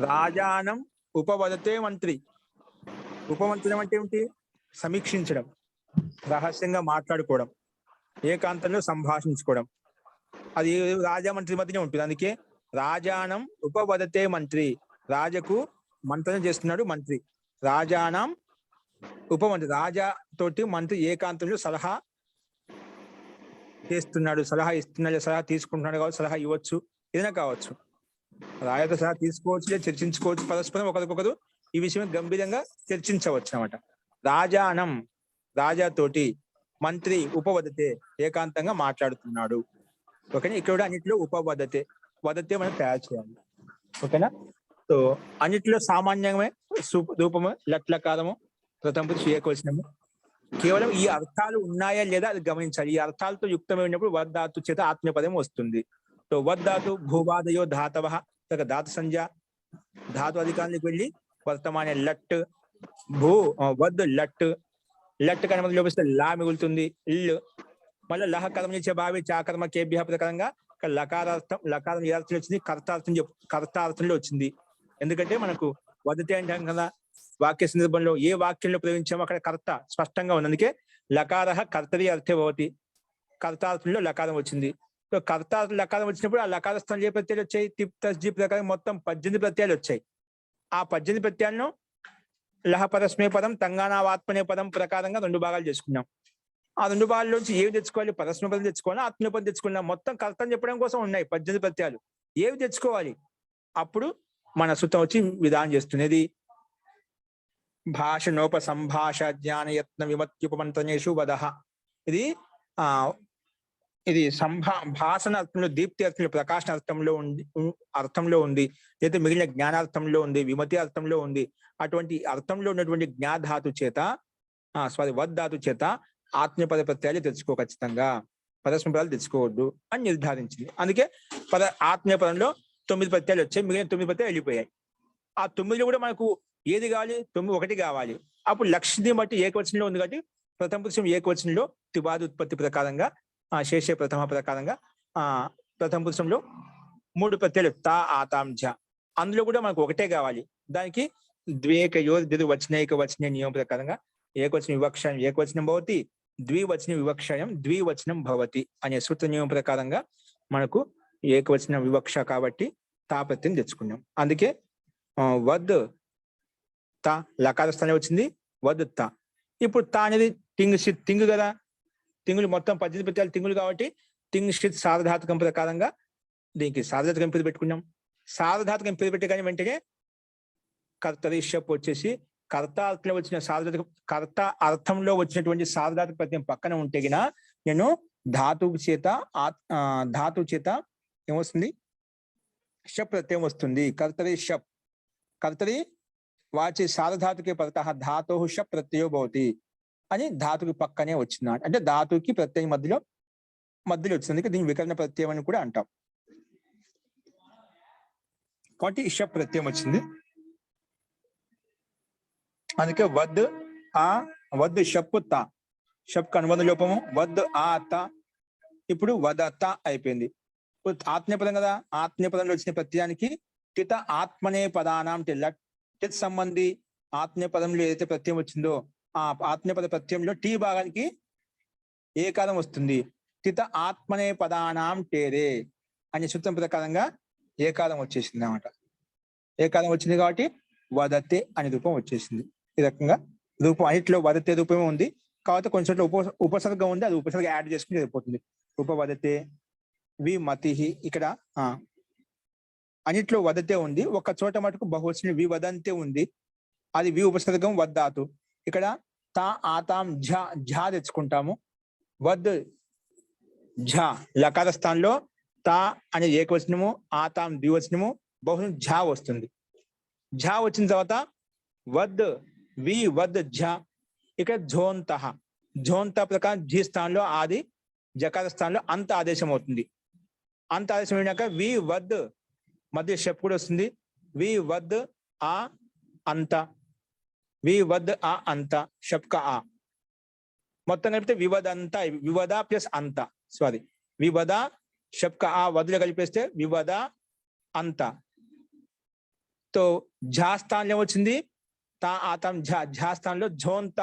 రాజానం ఉపవదతే మంత్రి. ఉపమంత్రణం అంటే ఏమిటి? సమీక్షించడం, రహస్యంగా మాట్లాడుకోవడం, ఏకాంతంలో సంభాషించుకోవడం. అది రాజా మంత్రి మధ్యనే ఉంటుంది. అందుకే రాజానం ఉపవదతే మంత్రి, రాజకు మంత్రం చేస్తున్నాడు మంత్రి. రాజానం ఉపమంత్రి, రాజా తోటి మంత్రి ఏకాంతంలో సలహా చేస్తున్నాడు, సలహా ఇస్తున్నాడు, సలహా తీసుకుంటున్నాడు కావచ్చు, సలహా ఇవ్వచ్చు, ఏదైనా కావచ్చు. రాజాతో సలహా తీసుకోవచ్చు, చర్చించుకోవచ్చు, పరస్పరం ఒకరికొకరు ఈ విషయం గంభీరంగా చర్చించవచ్చు అన్నమాట. రాజానం రాజాతోటి, మంత్రి ఉపవదతే ఏకాంతంగా మాట్లాడుతున్నాడు. ఓకే, ఇక్కడ అన్నింటిలో ఉపవదతే. వదతే మనం తయారు చేయాలి. ఓకేనా? సో అన్నిటిలో సామాన్యమే రూపము లట్లకారము ప్రథమ పురుష ఏకవచనము. కేవలం ఈ అర్థాలు ఉన్నాయా లేదా అది గమనించాలి. ఈ అర్థాలతో యుక్తమైనప్పుడు వద్ధాతు చేత ఆత్మీయపదం వస్తుంది. సో వద్ధాతు భూవాదయో ధాతవ ధాతు సంజ్ఞ ధాతు అధికారానికి వెళ్ళి వర్తమాన లట్ భూ వద్ లట్ లట్ కనుమ లోపిస్తే లా మిగులుతుంది ఇల్లు. మళ్ళీ లహ కర్మ నిత్య భావి చాకర్మ కేభ్య ప్రకారంగా లకారార్థం లకారం ఏ అర్థంలో వచ్చింది? కర్తార్థంలో వచ్చింది. ఎందుకంటే మనకు వదతే అంటాం కదా, వాక్య సందర్భంలో ఏ వాక్యంలో ప్రయోగించామో అక్కడ కర్త స్పష్టంగా ఉంది. అందుకే లకార కర్తరి అర్థే భవతి, కర్తార్థంలో లకారం వచ్చింది. సో కర్తార్థ లకారం వచ్చినప్పుడు ఆ లకార స్థానంలో ఏ ప్రత్యయాలు వచ్చాయి? తిప్ తస్ జీ ప్రకారం మొత్తం 18 ప్రత్యయాలు వచ్చాయి. ఆ 18 ప్రత్యయాలను లహ పరస్మే పదం తంగాణావాత్మనే పదం ప్రకారంగా 2 భాగాలు చేసుకున్నాం. ఆ 2 భాగాల్లోంచి ఏవి తెచ్చుకోవాలి? పరస్మే పదం తెచ్చుకోవాలి, ఆత్మీయ పదం తెచ్చుకున్నాం. మొత్తం కర్తని చెప్పడం కోసం ఉన్నాయి 18 ప్రత్యయాలు. ఏవి తెచ్చుకోవాలి? అప్పుడు మన సుతం వచ్చి విధానం చేస్తున్నది. భాషనోప సంభాష జ్ఞానయత్న విమత్యుపమంత్రణేషు వదహ. ఇది భాషణ అర్థంలో, దీప్తి అర్థంలో, ప్రకాశన అర్థంలో ఉంది, లేదా మిగిలిన జ్ఞానార్థంలో ఉంది, విమతి అర్థంలో ఉంది. అటువంటి అర్థంలో ఉన్నటువంటి జ్ఞాధాతు చేత వద్ధాతు చేత ఆత్మీయపద ప్రత్యయాలు తెచ్చుకో, ఖచ్చితంగా పరస్మ పదాలు తెచ్చుకోవద్దు అని నిర్ధారించింది. అందుకే ఆత్మీయ పదంలో 9 ప్రత్యయాలు వచ్చాయి, మిగిలిన 9 ప్రత్యయాలు వెళ్ళిపోయాయి. ఆ 9లో కూడా మనకు ఏది కావాలి? 1 కావాలి. అప్పుడు లక్ష్మి బట్టి ఏకవచనంలో ఉంది కాబట్టి ప్రథమ పురుషం ఏకవచనంలో త్రివాద ఉత్పత్తి ప్రకారంగా శేష ప్రథమ ప్రకారంగా ప్రథమ పురుషంలో 3 ప్రత్యయాలు తా ఆతాం ఝ. అందులో కూడా మనకు 1 కావాలి. దానికి ద్వేకయో వచనైక వచన నియమం ప్రకారంగా ఏకవచన వివక్షయం ఏకవచనం భవతి, ద్వివచన వివక్షయం ద్వివచనం భవతి అనే సూత్ర నియమం ప్రకారంగా మనకు ఏకవచన వివక్ష కాబట్టి తా ప్రత్యయం తెచ్చుకున్నాం. అందుకే వద్ తా లకార స్థానం వచ్చింది, వద్ తా. ఇప్పుడు తా అనేది తింగ్ షిత్ తింగ్ కదా, తింగులు మొత్తం 18 ప్రత్యయాలు తింగులు కాబట్టి తింగ్ షిత్ సార్వధాతుకం ప్రకారంగా దీనికి సార్వధాతుకం పేరు పెట్టుకున్నాం. సార్వధాతుకం పేరు పెట్టే కానీ వెంటనే కర్తరి షప్ వచ్చేసి కర్త అర్థంలో వచ్చిన కర్త అర్థంలో వచ్చినటువంటి సార్వధాతుక ప్రత్యయం పక్కన ఉంటే గిన నేను ధాతువు చేత ఏమొస్తుంది? షప్ ప్రత్యయం వస్తుంది. కర్తరి షప్ కర్తరి వాచి సార్వధాతుకే పరత ధాతు షప్ ప్రత్యయో భవతి అని ధాతుకి పక్కనే వచ్చింది. అంటే ధాతుకి ప్రత్యయం మధ్యలో వచ్చింది. దీని వికరణ ప్రత్యయం అని కూడా అంటాం. కాబట్టి షప్ ప్రత్యయం వచ్చింది. అందుకే వద్ షప్ తా, షప్ అనుబంధ లోపము వద్ ఆ తా. ఇప్పుడు వదత అయిపోయింది. ఆత్మీయ పదం కదా, ఆత్మీయ పదంలో వచ్చిన ప్రత్యయానికి టిత ఆత్మనే పదానాం టిత్ సంబంధి ఆత్మీయ పదంలో ఏదైతే ప్రత్యయం వచ్చిందో ఆ ఆత్మీయ పద ప్రత్యయంలో టీ భాగానికి ఏకారం వస్తుంది. టిత ఆత్మనే పదానాం టేరే అనే సూత్రం ప్రకారంగా ఏకారం వచ్చేసింది అన్నమాట. ఏకారం వచ్చింది కాబట్టి వదతే అనే రూపం వచ్చేసింది. ఈ రకంగా రూపం అన్నిట్లో వదతే రూపమే ఉంది. కాబట్టి కొంచెం ఉపసర్గం ఉంది, అది ఉపసర్గ యాడ్ చేసుకుని సరిపోతుంది. ఉపవదతే విమతి. ఇక్కడ అన్నిట్లో వదతే ఉంది, ఒక చోట మటుకు బహువచనం వివదంతే ఉంది, అది వి ఉపసర్గం వద్దాతు. ఇక్కడ తా ఆతాం ఝ తెచ్చుకుంటాము. వద్ ఝ లకార స్థానంలో తా అనే ఏకవచనము, ఆతాం ద్వివచనము, బహువచనం ఝ వస్తుంది. ఝ వచ్చిన తర్వాత వద్ ఝ. ఇక్కడ ఝోంత ప్రకారం జీ స్థానంలో ఆది, జకార స్థానంలో అంత ఆదేశం అవుతుంది. అంత ఆదేశం అయినాక వి వద్ మధ్య షప్ కూడా వస్తుంది. వి వద్ ఆ అంత, వి వద్ ఆ అంత, షప్ కా ఆ మొత్తం కలిపితే వివదంత, వివద ప్లస్ అంత, సారీ వివద షప్ కా ఆ వద్దులో కలిపేస్తే వివద అంత. తో ఝా స్థానంలో వచ్చింది తా ఆతం ఝా స్థానంలో ఝోంత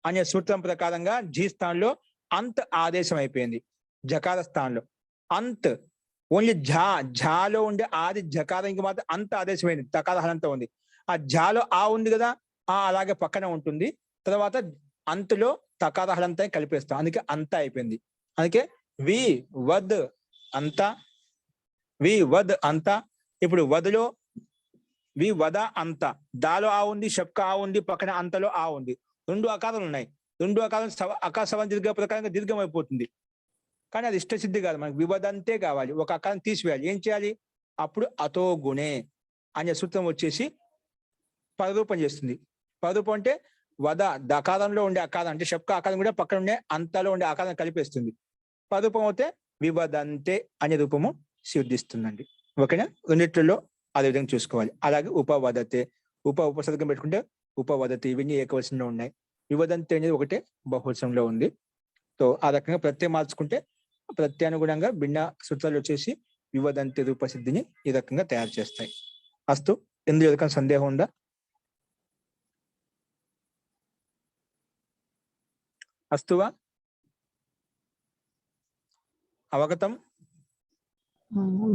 అనే సూత్రం ప్రకారంగా జీ స్థానంలో అంత్ ఆదేశం అయిపోయింది. జకార స్థానంలో అంత్ ఓన్లీ ఝాలో ఉండే ఆది జకారానికి మాత్రం అంత ఆదేశమైంది, తకార హలంతో ఉంది. ఆ ఝాలో ఆ ఉంది కదా, ఆ అలాగే పక్కన ఉంటుంది. తర్వాత అంతులో తకార హలంతా కలిపేస్తాం, అందుకే అంత అయిపోయింది. అందుకే వి వద్ అంత, వి వద్ అంత. ఇప్పుడు వదులో వి వద అంత, దాలో ఆ ఉంది, షప్క ఆ ఉంది, పక్కన అంతలో ఆ ఉంది. 2 అకారాలు ఉన్నాయి. 2 అకారాలు అకార సవరణ దీర్ఘ ప్రకారంగా దీర్ఘం అయిపోతుంది. కానీ అది ఇష్టసిద్ధి కాదు, మనకు వివదంతే కావాలి, ఒక అకారం తీసివేయాలి. ఏం చేయాలి? అప్పుడు అతో గుణే అనే సూత్రం వచ్చేసి పరరూపం చేస్తుంది. పరరూపం అంటే వద దకారంలో ఉండే అకారం అంటే షప్క ఆకారం కూడా పక్కన ఉండే అంతలో ఉండే ఆకారం కలిపేస్తుంది. పరరూపం అయితే వివదంతే అనే రూపము సిద్ధిస్తుందండి. ఓకేనా? రెండిట్లలో అదే విధంగా చూసుకోవాలి. అలాగే ఉపవదతే, ఉపసర్గం పెట్టుకుంటే ఉపవదతి, ఇవన్నీ ఏకవచనంలో ఉన్నాయి. వివదంతే అనేది ఒకటే బహువచనంలో ఉంది. సో ఆ రకంగా ప్రత్యయం మార్చుకుంటే ప్రత్యానుగుణంగా భిన్న సూత్రాలు వచ్చేసి వివదంతి రూపసిద్ధిని ఈ రకంగా తయారు చేస్తాయి. అస్తు, ఎందుకు ఎవరికైనా సందేహం ఉందా? అస్తువా? అవగతం?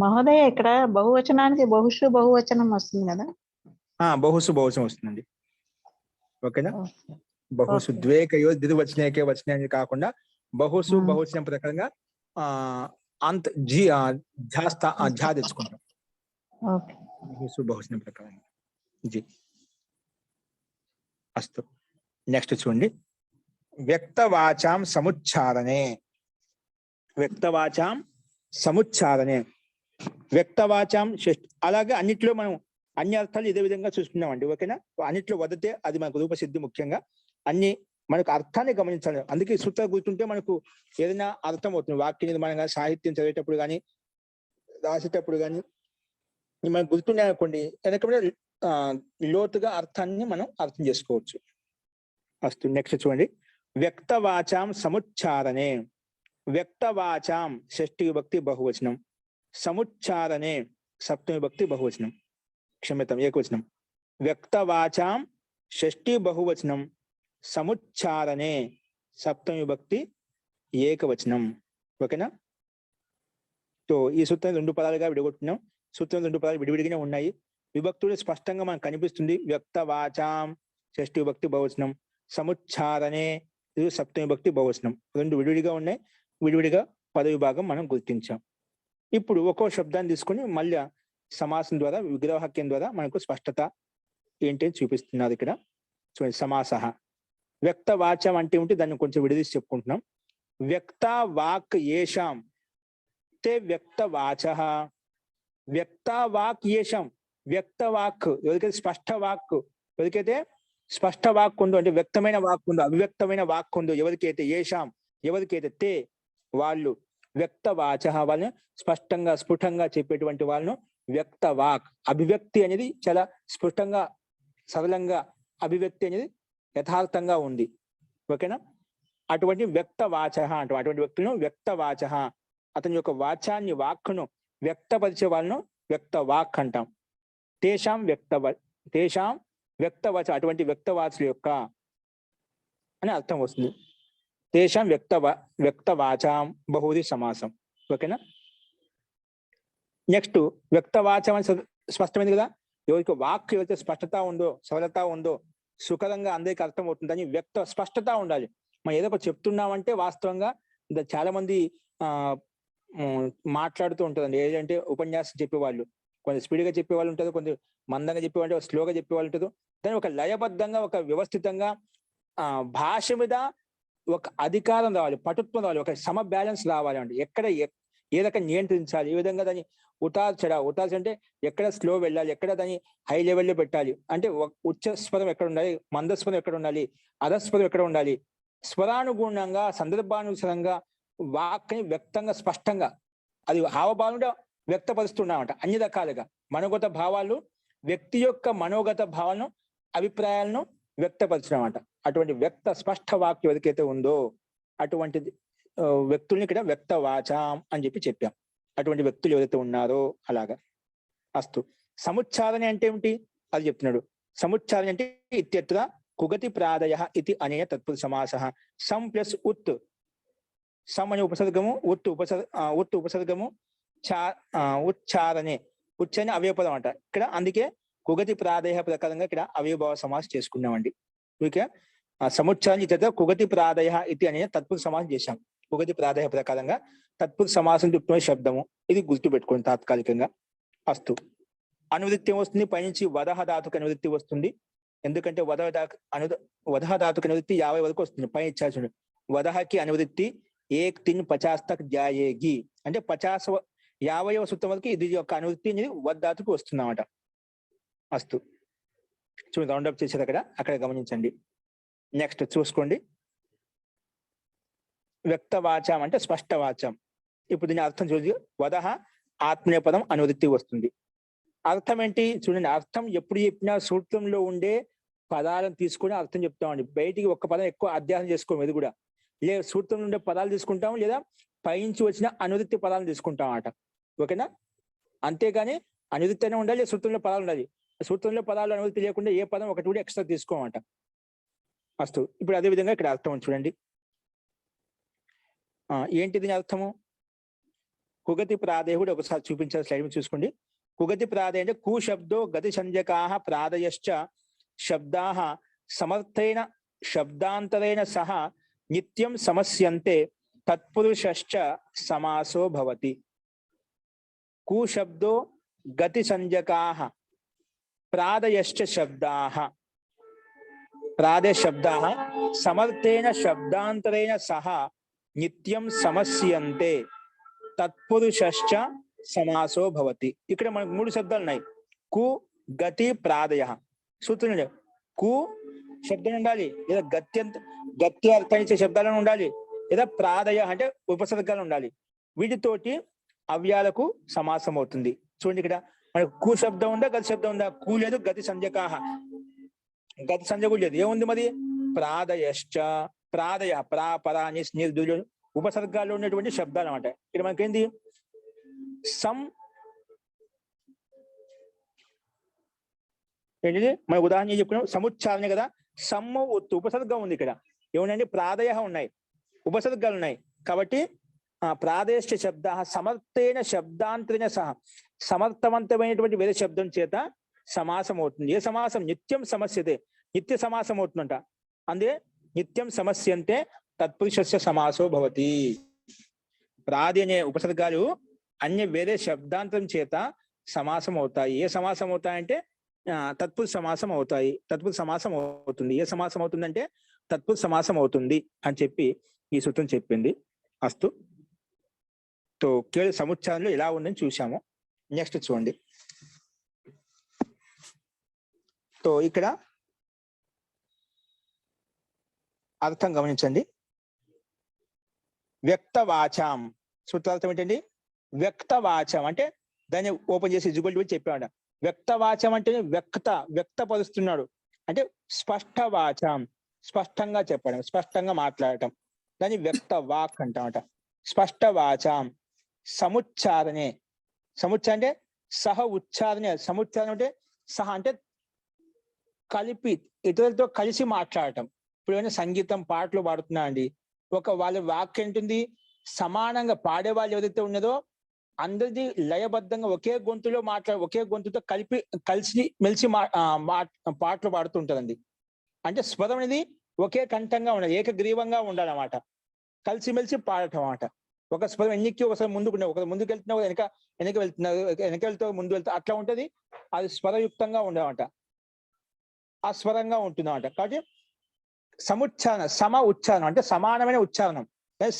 మహోదయ, ఇక్కడ బహువచనానికి బహుశు బహువచనం వస్తుంది కదా? బహుసు బహువచనం వస్తుందండి. ఓకేనా? బహుసు ఓకే. ద్వేకయో ద్వివచనేకే వచనే అని కాకుండా బహుసు బహువచనం ప్రకారంగా అంత ఝా తెచ్చుకుంటాం. ఓకే. బహుసు బహువచనం ప్రకారంగా జీ. అస్తు, నెక్స్ట్ చూడండి. వ్యక్తవాచాం సముచ్చారణే. వ్యక్తవాచాం సముచ్చారణే, వ్యక్తవాచాం అలాగే అన్నిట్లో మనం అన్ని అర్థాలు ఇదే విధంగా చూసుకున్నామండి. ఓకేనా? అన్నిట్లో వదతే అది మనకు రూపసిద్ధి. ముఖ్యంగా అన్ని మనకు అర్థాన్ని గమనించాలి. అందుకే ఈ సూత్రాలు గుర్తుంటే మనకు ఏదైనా అర్థం అవుతుంది. వాక్య నిర్మాణంగా సాహిత్యం చదివేటప్పుడు కానీ రాసేటప్పుడు కానీ మనకు గుర్తున్నాయి అనుకోండి, ఎందుకంటే లోతుగా అర్థాన్ని మనం అర్థం చేసుకోవచ్చు. అస్తు, నెక్స్ట్ చూడండి. వ్యక్తవాచాం సముచ్చారణే. వ్యక్తవాచాం షష్ఠి విభక్తి బహువచనం, సముచ్చారణే సప్తమి విభక్తి బహువచనం, క్షమ్యతాం ఏకవచనం. వ్యక్తవాచాం షష్ఠి బహువచనం, సముచ్చారణే సప్తమి విభక్తి ఏకవచనం. ఓకేనా? సో ఈ సూత్రం 2 పదాలుగా విడగొట్టున్నాం. సూత్రం 2 పదాలు విడివిడిగానే ఉన్నాయి. విభక్తులు స్పష్టంగా మనకు కనిపిస్తుంది. వ్యక్తవాచాం షష్ఠి విభక్తి బహువచనం, సముచ్చారణే ఇది సప్తమి విభక్తి బహువచనం. 2 విడివిడిగా ఉన్నాయి. విడివిడిగా పదవిభాగం మనం గుర్తించాం. ఇప్పుడు ఒక్కో శబ్దాన్ని తీసుకుని మళ్ళీ సమాసం ద్వారా విగ్రహవాక్యం ద్వారా మనకు స్పష్టత ఏంటి అని చూపిస్తున్నారు ఇక్కడ. చూడండి, సమాసః. వ్యక్త వాచ్యం అంటే ఉంటే దాన్ని కొంచెం విడదీసి చెప్పుకుంటున్నాం. వ్యక్త వాక్ ఏషాం తే వ్యక్త వాచః. వ్యక్త వాక్ ఏషాం, వ్యక్త వాక్ ఎవరికైతే స్పష్ట వాక్, ఎవరికైతే స్పష్ట వాక్ ఉందో అంటే వ్యక్తమైన వాక్ ఉందో, అవివ్యక్తమైన వాక్ ఉందో ఎవరికైతే, ఏషాం ఎవరికైతే, తే వాళ్ళు, వ్యక్త వాచ వాళ్ళని స్పష్టంగా స్ఫుటంగా చెప్పేటువంటి వాళ్ళను వ్యక్త వాక్. అభివ్యక్తి అనేది చాలా స్ఫుటంగా సరళంగా, అభివ్యక్తి అనేది యథార్థంగా ఉంది. ఓకేనా? అటువంటి వ్యక్త వాచ అంటాం. అటువంటి వ్యక్తులను వ్యక్త వాచ, అతని యొక్క వాచాన్ని వాక్కును వ్యక్తపరిచే వాళ్ళను వ్యక్త వాక్ అంటాం. తేషాం వ్యక్తవచ, అటువంటి వ్యక్తవాచుల యొక్క అని అర్థం వస్తుంది. తేషాం వ్యక్తవాచాం బహువచన సమాసం. ఓకేనా? నెక్స్ట్ వ్యక్తవాచం అని స్పష్టమైంది కదా. ఎవరికి వాక్ ఎవరైతే స్పష్టత ఉందో, సరళత ఉందో, సుఖంగా అందరికి అర్థం అవుతుందని వ్యక్త స్పష్టత ఉండాలి. మనం ఏదో ఒకటి చెప్తున్నామంటే వాస్తవంగా చాలా మంది మాట్లాడుతూ ఉంటుందండి. ఏంటంటే ఉపన్యాసం చెప్పేవాళ్ళు కొంచెం స్పీడ్గా చెప్పేవాళ్ళు ఉంటారు, కొంచెం మందంగా చెప్పేవాళ్ళు, స్లోగా చెప్పేవాళ్ళు ఉంటారు. దాన్ని ఒక లయబద్ధంగా, ఒక వ్యవస్థితంగా భాష మీద ఒక అధికారం రావాలి, పటుత్వం రావాలి, ఒక సమ బ్యాలెన్స్ రావాలి. అంటే ఎక్కడ ఏ రకంగా నియంత్రించాలి, ఏ విధంగా దాన్ని ఉటాల్చ అంటే ఎక్కడ స్లో వెళ్ళాలి, ఎక్కడ దాన్ని హై లెవెల్లో పెట్టాలి, అంటే ఉచ్చ స్వరం ఎక్కడ ఉండాలి, మందస్వరం ఎక్కడ ఉండాలి, అధస్వరం ఎక్కడ ఉండాలి, స్వరానుగుణంగా సందర్భానుసారంగా వాక్ని వ్యక్తంగా స్పష్టంగా అది హావభావంగా వ్యక్తపరుస్తున్నామంట. అన్ని రకాలుగా మనోగత భావాలు, వ్యక్తి యొక్క మనోగత భావాలను, అభిప్రాయాలను వ్యక్తపరచడం అంట. అటువంటి వ్యక్త స్పష్ట వాక్యం ఏదైతే ఉందో అటువంటి వ్యక్తుల్ని ఇక్కడ వ్యక్త వాచాం అని చెప్పాం. అటువంటి వ్యక్తులు ఎవరైతే ఉన్నారో అలాగా. అస్తు, సముచ్చారణ అంటే ఏమిటి అది చెప్తున్నాడు. సముచ్చారణ అంటే ఇత్యత్ర కుగతి ప్రాదయ ఇది అనేయ తత్పురుష సమాసః. సం ప్లస్ ఉత్, సం అనే ఉపసర్గము, ఉత్ ఉపసర్గము, ఉచ్చారణే, ఉచ్చని అవయవపదం అంట ఇక్కడ. అందుకే కుగతి ప్రాదయ ప్రకారంగా ఇక్కడ అవయభావ సమాసం చేసుకున్నామండి. ఓకే? సముచ్చారణ ఇత్యత్ర కుగతి ప్రాదయ ఇది అనే తత్పురుష సమాసం చేశాం. కుగతి ప్రాదయ ప్రకారంగా తత్పురుష సమాసం చెప్తున్న శబ్దము, ఇది గుర్తు పెట్టుకోండి తాత్కాలికంగా. అస్తు, అనువృత్తి వస్తుంది, పైనుంచి వదహ ధాతుకు అనువృత్తి వస్తుంది. ఎందుకంటే వదహ ధాతుకు అనువృత్తి 50 వరకు వస్తుంది. పై ఇచ్చాల్సి వదహకి అనువృత్తి ఏక్ 3 50 తక్ జాయేగి అంటే 50వ సూత్రం వరకు ఇది యొక్క అనువృత్తి అనేది వద్ధాతుకు వస్తుందన్నమాట. అస్తు చూడండి, రౌండప్ చేసేది అక్కడ గమనించండి. నెక్స్ట్ చూసుకోండి, వ్యక్తవాచం అంటే స్పష్టవాచం. ఇప్పుడు దీని అర్థం చూసి వదహ ఆత్మనేపదం అనువృత్తి వస్తుంది. అర్థం ఏంటి చూడండి, అర్థం ఎప్పుడు చెప్పినా సూత్రంలో ఉండే పదాలను తీసుకొని అర్థం చెప్తామండి. బయటికి ఒక్క పదం ఎక్కువ అధ్యయనం చేసుకోము. ఇది కూడా లేదా సూత్రంలో ఉండే పదాలు తీసుకుంటాము, లేదా పైనుంచి వచ్చిన అనువృత్తి పదాలను తీసుకుంటాం అన్నమాట. ఓకేనా? అంతేగాని అనువృత్తి అయినా ఉండాలి, సూత్రంలో పదాలు ఉండాలి. సూత్రంలో పదాలు అనువృత్తి లేకుండా ఏ పదం ఒకటి కూడా ఎక్స్ట్రా తీసుకోమంట. అస్తు ఇప్పుడు అదే విధంగా ఇక్కడ అర్థం చూడండి. ఏంటి దీని అర్థము? కుగతి ప్రాదేయ కూడా ఒకసారి చూపించాలి, స్లైడ్ చూసుకోండి. కుగతి ప్రాదేయ అంటే కు శబ్దో గతి సంజ్ఞకాః ప్రాదయశ్చ శబ్దాః సమర్థేన శబ్దాంతరేణ సహ నిత్యం సమస్యంతే తత్పురుషశ్చ సమాసో భవతి. కు శబ్దో గతి సంజ్ఞకాః ప్రాదయశ్చ శబ్దాః ప్రాదయ శబ్దాః సమర్థేన శబ్దాంతరేణ సహ నిత్యం సమస్యంతే తత్పురుషశ్చ సమాసో భవతి. ఇక్కడ మనకు 3 శబ్దాలు ఉన్నాయి. కు గతి ప్రాదయ. సూత్రం కు శబ్దం ఉండాలి, లేదా గత్య అర్థాన్నిచ్చే శబ్దాలను ఉండాలి, లేదా ప్రాదయ అంటే ఉపసర్గాలు ఉండాలి. వీటితోటి అవ్యాలకు సమాసం అవుతుంది. చూడండి, ఇక్కడ మనకు కు శబ్దం ఉందా, గతి శబ్దం ఉందా? కు లేదు, గతి సంజ్ఞకాః గతి సంజ్ఞ కూడా లేదు. ఏముంది మరి? ప్రాదయశ్చ. ప్రాదయ పరాని ఉపసర్గాల్లో ఉన్నటువంటి శబ్దాలు అన్నమాట. ఇక్కడ మనకేంది? సమ్ ఏంటిది? మన ఉదాహరణ చెప్పుకున్నాం, సముచ్చారణ కదా. సమ్ము ఉపసర్గం ఉంది ఇక్కడ. ఏమున్నాయండి? ప్రాదయ ఉన్నాయి, ఉపసర్గాలు ఉన్నాయి. కాబట్టి ప్రాదేశ శబ్ద సమర్థైన శబ్దాంతరైన సహ సమర్థవంతమైనటువంటి వేరే శబ్దం చేత సమాసం అవుతుంది. ఏ సమాసం? నిత్యం సమస్యతే, నిత్య సమాసం అవుతుందంట. అందే నిత్యం సమస్య అంటే తత్పురుషస్య సమాసో భవతి. ప్రాది అనే ఉపసర్గాలు అన్య వేరే శబ్దాంతరం చేత సమాసం అవుతాయి. ఏ సమాసం అవుతాయంటే తత్పురుష సమాసం అవుతాయి. తత్పురుష సమాసం అవుతుంది. ఏ సమాసం అవుతుందంటే తత్పురుష సమాసం అవుతుంది అని చెప్పి ఈ సూత్రం చెప్పింది. అస్తు తో కేవలం సముచ్చారంలో ఎలా ఉందని చూసాము. నెక్స్ట్ చూడండి. తో ఇక్కడ అర్థం గమనించండి. వ్యక్తవాచం సూత్రార్థం ఏంటండి? వ్యక్తవాచం అంటే దాన్ని ఓపెన్ చేసి ఇజుగోల్డ్ చెప్పాడు. వ్యక్తవాచం అంటే వ్యక్తపరుస్తున్నాడు అంటే స్పష్టవాచం, స్పష్టంగా చెప్పడం, స్పష్టంగా మాట్లాడటం. దాన్ని వ్యక్త వాక్ అంటామట. స్పష్టవాచం. సముచ్చారణే. సముచ్చార అంటే సహ ఉచ్చారణే. సముచ్చారం అంటే సహ అంటే కలిపి ఇతరులతో కలిసి మాట్లాడటం. ఇప్పుడు ఏమైనా సంగీతం పాటలు పాడుతున్నా అండి, వాళ్ళ వాక్ ఏంటుంది? సమానంగా పాడే వాళ్ళు ఎవరైతే ఉన్నదో అందరిది లయబద్ధంగా ఒకే గొంతులో ఒకే గొంతుతో కలిసి మెలిసి పాటలు పాడుతుంటదండి. అంటే స్వరం అనేది ఒకే కంఠంగా ఉండాలి, ఏకగ్రీవంగా ఉండాలన్నమాట. కలిసిమెలిసి పాడటం అన్నమాట. ఒక స్వరం ఎన్నికి ఒకసారి ముందుకు ఒక ముందుకు వెళ్తున్నా వెనక వెళ్తా ముందు వెళ్తా అట్లా ఉంటది. అది స్వరయుక్తంగా ఉండేమాట, ఆ స్వరంగా ఉంటుందన్నమాట. కాబట్టి సముచ్చారణ, సమ ఉచ్చారణం అంటే సమానమైన ఉచ్చారణం,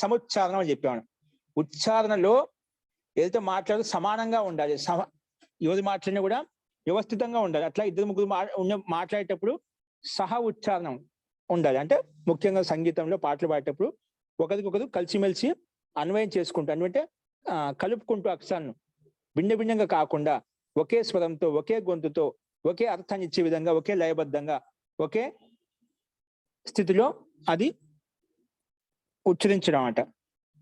సముచ్చారణం అని చెప్పాను. ఉచ్చారణలో ఏదైతే మాట్లాడు సమానంగా ఉండాలి. ఎవరి మాట్లాడినా కూడా వ్యవస్థితంగా ఉండాలి. అట్లా 2-3 మాట్లాడేటప్పుడు సహ ఉచ్చారణం ఉండాలి. అంటే ముఖ్యంగా సంగీతంలో పాటలు పాడేటప్పుడు ఒకరికొకరు కలిసిమెలిసి అన్వయం చేసుకుంటూ, అంటే కలుపుకుంటూ అక్షరాలను భిన్న భిన్నంగా కాకుండా ఒకే స్వరంతో, ఒకే గొంతుతో, ఒకే అర్థాన్ని ఇచ్చే విధంగా, ఒకే లయబద్ధంగా, ఒకే స్థితిలో అది ఉచ్చరించడం అన్నమాట.